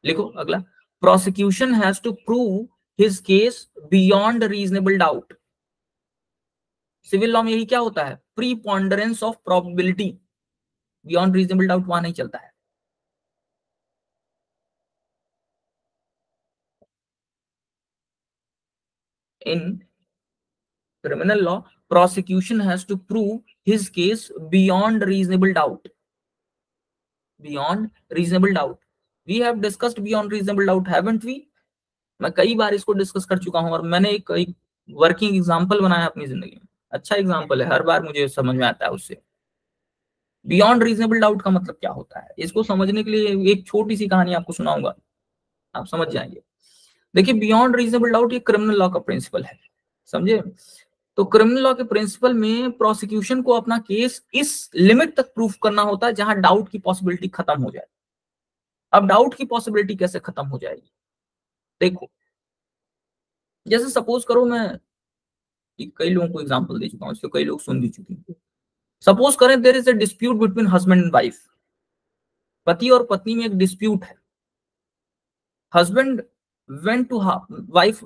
लिखो अगला। Prosecution has to prove his case beyond reasonable doubt. Civil law में यही क्या होता है, preponderance of probability, beyond reasonable doubt वहां नहीं चलता है। इन criminal law, prosecution has to prove his case beyond reasonable doubt. Beyond reasonable doubt. We have discussed beyond reasonable doubt, haven't we? मैं कई बार इसको डिस्कस कर चुका हूं और मैंने एक वर्किंग एग्जांपल बनाया अपनी जिंदगी में। अच्छा एग्जांपल है, हर बार मुझे समझ में आता है उससे। बियॉन्ड रीजनेबल डाउट का मतलब क्या होता है, इसको समझने के लिए एक छोटी सी कहानी आपको सुनाऊंगा, आप समझ जाएंगे। देखिए, बियॉन्ड रीजनेबल डाउट ये क्रिमिनल लॉ का प्रिंसिपल है, समझे। तो क्रिमिनल लॉ के प्रिंसिपल में प्रोसिक्यूशन को अपना केस इस लिमिट तक प्रूफ करना होता है जहां डाउट की पॉसिबिलिटी खत्म हो जाए। अब डाउट की पॉसिबिलिटी कैसे खत्म हो जाएगी, देखो। जैसे सपोज करो, मैं कई लोगों को एग्जांपल दे चुका हूं, इसको कई लोग सुन भी चुके हैं। सपोज करें there is a dispute between husband and wife, पति और पत्नी में एक डिस्प्यूट है। Husband went to wife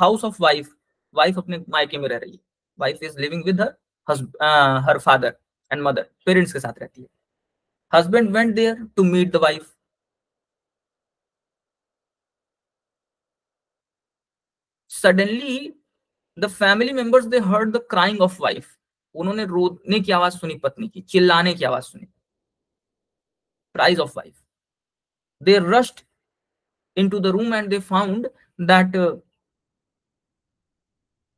house of wife, wife अपने मायके में रह रही है, wife is living with her father and mother, parents के साथ रहती है। Husband went there to meet the wife. Suddenly the family members they heard the crying of wife, उन्होंने रोने की आवाज सुनी, पत्नी की चिल्लाने की आवाज सुनी, cries of wife. They rushed into the room and they found that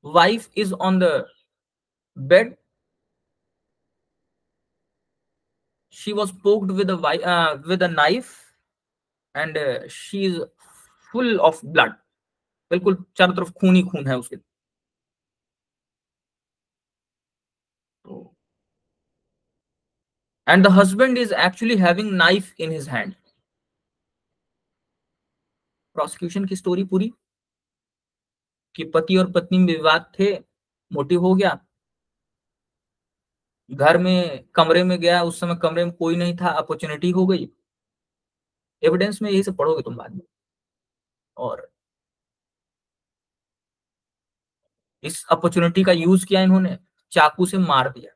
wife is on the bed. She was poked with a knife and she is full of blood, बिल्कुल चारों तरफ खून ही खून है उसके। And the husband is actually having knife in his hand. Prosecution की story पूरी कि पति और पत्नी में विवाद थे, मोटिव हो गया, घर में कमरे में गया, उस समय कमरे में कोई नहीं था, अपॉर्चुनिटी हो गई। एविडेंस में यही सब पढ़ोगे तुम बाद में। और इस अपॉर्चुनिटी का यूज किया इन्होंने, चाकू से मार दिया।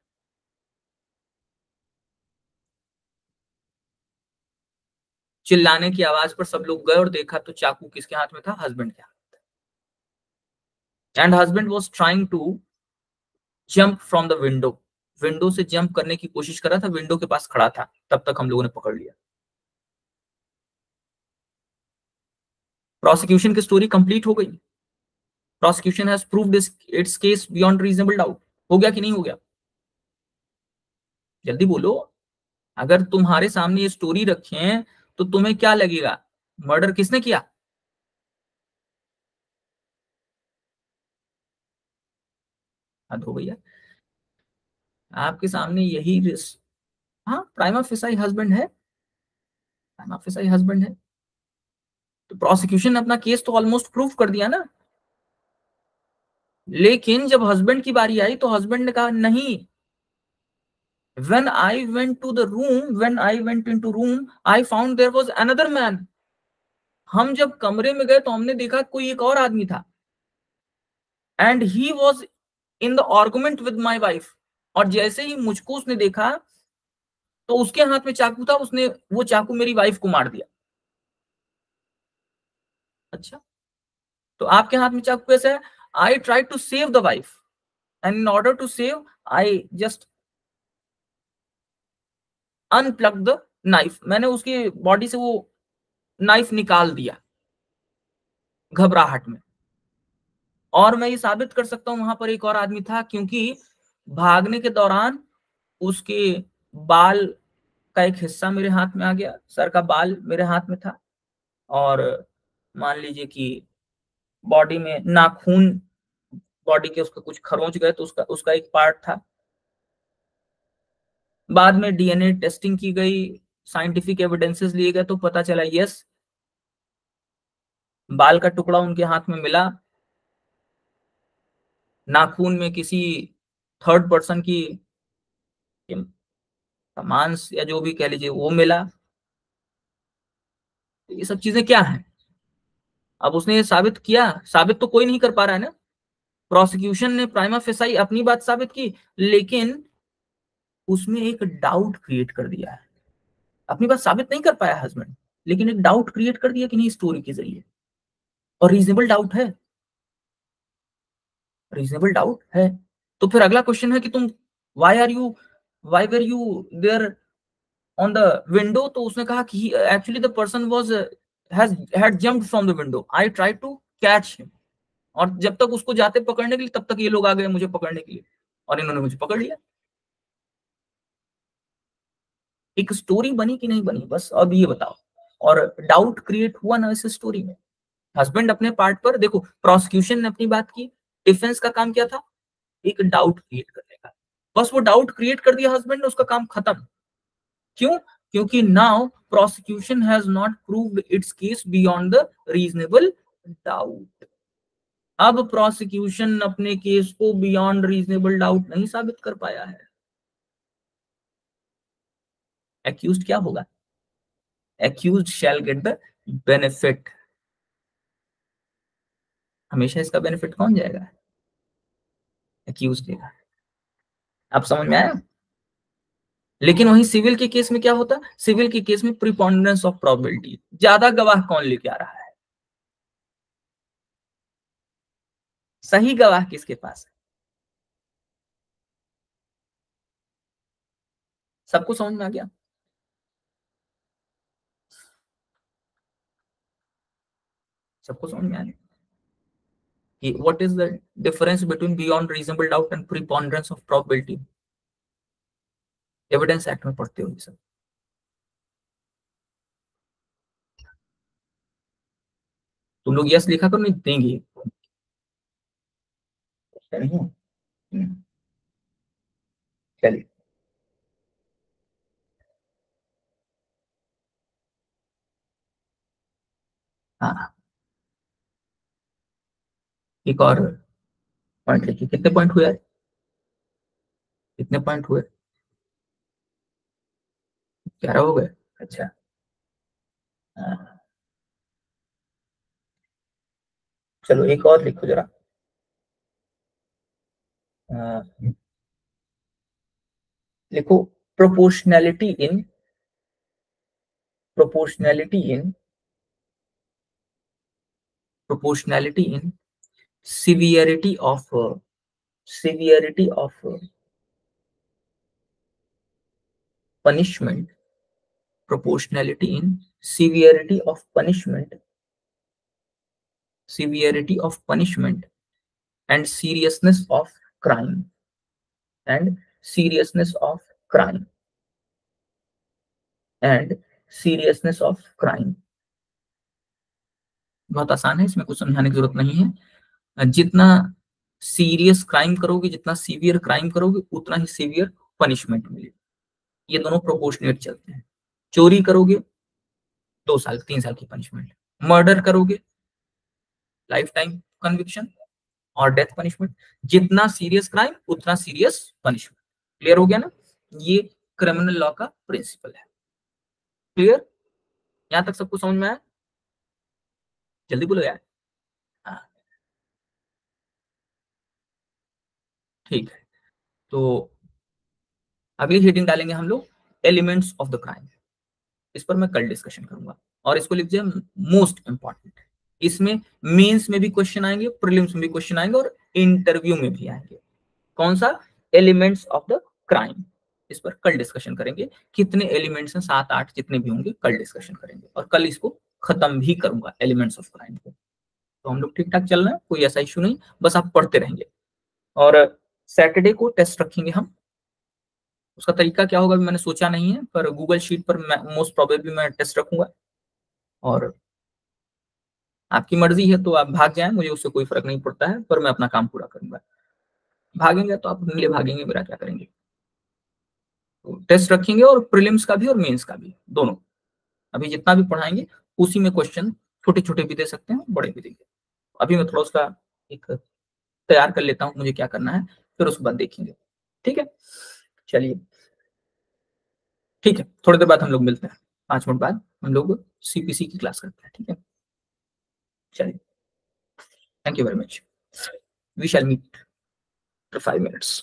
चिल्लाने की आवाज पर सब लोग गए और देखा तो चाकू किसके हाथ में था, हस्बैंड के हाथ में। And husband was trying to jump from the window, window से जंप करने की कोशिश कर रहा था, विंडो के पास खड़ा था, तब तक हम लोगों ने पकड़ लिया। प्रोसिक्यूशन की स्टोरी कंप्लीट हो गई। Prosecution has proved it's case beyond reasonable doubt. हो गया कि नहीं हो गया, जल्दी बोलो। अगर तुम्हारे सामने ये स्टोरी रखें तो तुम्हें क्या लगेगा, मर्डर किसने किया? हद हो भैया, आपके सामने यही हाँ, प्राइमा फेसाई हस्बैंड है, प्राइमा फेसाई हस्बैंड है। तो प्रोसिक्यूशन ने अपना केस तो ऑलमोस्ट प्रूव कर दिया ना। लेकिन जब हस्बैंड की बारी आई तो हस्बैंड ने कहा नहीं, when I went to the room, when I went into room, I found there was another man. हम जब कमरे में गए तो हमने देखा कोई एक और आदमी था। And he was in the argument with my wife. और जैसे ही मुझको उसने देखा तो उसके हाथ में चाकू था, उसने वो चाकू मेरी वाइफ को मार दिया। अच्छा, तो आपके हाथ में चाकू कैसे है? I tried to save the wife and in order to save I just unplugged the knife. मैंने उसकी बॉडी से वो नाइफ निकाल दिया घबराहट में। और मैं ये साबित कर सकता हूं वहां पर एक और आदमी था, क्योंकि भागने के दौरान उसके बाल का एक हिस्सा मेरे हाथ में आ गया, सर का बाल मेरे हाथ में था। और मान लीजिए कि बॉडी में नाखून, बॉडी के उसका कुछ खरोंच गए तो उसका उसका एक पार्ट था। बाद में डीएनए टेस्टिंग की गई, साइंटिफिक एविडेंसेस लिए गए तो पता चला यस, बाल का टुकड़ा उनके हाथ में मिला, नाखून में किसी थर्ड पर्सन की सामान या जो भी कह लीजिए वो मिला। ये सब चीजें क्या है? अब उसने ये साबित किया, साबित तो कोई नहीं कर पा रहा है ना। प्रोसिक्यूशन ने प्राइमा फेसाई अपनी बात साबित की, लेकिन उसमें एक डाउट क्रिएट कर दिया है। अपनी बात साबित नहीं कर पाया हस्बैंड, लेकिन एक डाउट क्रिएट कर दिया कि नहीं स्टोरी के जरिए, और रीजनेबल डाउट है, रीजनेबल डाउट है। तो फिर अगला क्वेश्चन है कि तुम why are you, why were you there on the window? तो उसने कहा कि actually the person was had jumped from the window, I try to catch him. और जब तक उसको जाते पकड़ने के लिए, तब तक ये लोग आ गए मुझे पकड़ने के लिए, और इन्होंने मुझे पकड़ लिया। एक स्टोरी बनी कि नहीं बनी, बस अब ये बताओ। और डाउट क्रिएट हुआ ना इस स्टोरी में। हस्बैंड अपने पार्ट पर, देखो प्रोसिक्यूशन ने अपनी बात की, डिफेंस का काम क्या था? एक डाउट क्रिएट करने का। बस वो डाउट क्रिएट कर दिया हस्बैंड ने, उसका काम खत्म। क्यों? क्योंकि now prosecution has not proved it's case beyond the reasonable doubt. अब प्रोसिक्यूशन अपने केस को बियॉन्ड रीजनेबल डाउट नहीं साबित कर पाया है। एक्यूज्ड क्या होगा? Accused shell get the benefit. हमेशा इसका बेनिफिट कौन जाएगा? एक्यूज्ड देगा। आप समझ में आया? लेकिन वहीं सिविल के केस में क्या होता? सिविल के केस में प्रिपोंडेंस ऑफ प्रोबेबिलिटी, ज्यादा गवाह कौन लेके आ रहा है, सही गवाह किसके पास है। सबको समझ में आ गया? सबको समझ में आ गया कि what is the difference between beyond reasonable doubt and preponderance of probability? Evidence act में पढ़ते हो ये सब। तुम लोग यस लिखा करो, नहीं देंगे। नहीं। चलिए। हाँ, एक और पॉइंट लिखिए। कितने पॉइंट हुए यार? कितने पॉइंट हुए? 11 हो गए? अच्छा। हाँ, चलो एक और लिखो जरा। लिखो, proportionality in, proportionality in, proportionality in severity of severity of punishment, proportionality in severity of punishment, severity of punishment and seriousness of crime, and seriousness of crime, and seriousness of crime। बहुत आसान है, इसमें कुछ समझाने की जरूरत नहीं है। जितना सीरियस क्राइम करोगे, जितना सीवियर क्राइम करोगे, उतना ही सीवियर पनिशमेंट मिलेगी। ये दोनों प्रोपोर्शनेट चलते हैं। चोरी करोगे 2 साल 3 साल की पनिशमेंट, मर्डर करोगे लाइफ टाइम कन्विक्शन और डेथ पनिशमेंट। जितना सीरियस क्राइम उतना सीरियस पनिशमेंट। क्लियर हो गया ना? ये क्रिमिनल लॉ का प्रिंसिपल है। क्लियर? यहां तक सबको समझ में आया? जल्दी बोलो यार। हाँ, ठीक है। तो अगली हेडिंग डालेंगे हम लोग, एलिमेंट्स ऑफ द क्राइम। इस पर मैं कल डिस्कशन करूंगा, और इसको लिख दिया मोस्ट इंपॉर्टेंट। इसमें मेंस में भी क्वेश्चन आएंगे, प्रीलिम्स में भी क्वेश्चन आएंगे, और इंटरव्यू में भी आएंगे। कौन सा? Elements of the crime. इस पर कल डिस्कशन करेंगे। कितने एलिमेंट्स हैं, 7 8 जितने भी होंगे, कल डिस्कशन करेंगे, और कल इसको खत्म भी करूंगा एलिमेंट्स ऑफ क्राइम को। तो हम लोग ठीक ठाक चल रहे हैं, कोई ऐसा इशू नहीं, बस आप पढ़ते रहेंगे। और सैटरडे को टेस्ट रखेंगे हम। उसका तरीका क्या होगा अभी मैंने सोचा नहीं है, पर गूगल शीट पर मोस्ट प्रोबेबली मैं टेस्ट रखूंगा। और आपकी मर्जी है तो आप भाग जाएं, मुझे उससे कोई फर्क नहीं पड़ता है, पर मैं अपना काम पूरा करूंगा। भागेंगे तो आप अपने लिए भागेंगे, मेरा क्या करेंगे। तो टेस्ट रखेंगे, और प्रीलिम्स का भी और मेंस का भी, दोनों। अभी जितना भी पढ़ाएंगे उसी में क्वेश्चन छोटे छोटे भी दे सकते हैं, बड़े भी देंगे। अभी मैं थोड़ा उसका एक तैयार कर लेता हूँ, मुझे क्या करना है, फिर उसके बाद देखेंगे। ठीक है, चलिए। ठीक है, थोड़ी देर बाद हम लोग मिलते हैं, 5 मिनट बाद हम लोग सीपीसी की क्लास करते हैं, ठीक है? चलिए, thank you very much, we shall meet after 5 minutes.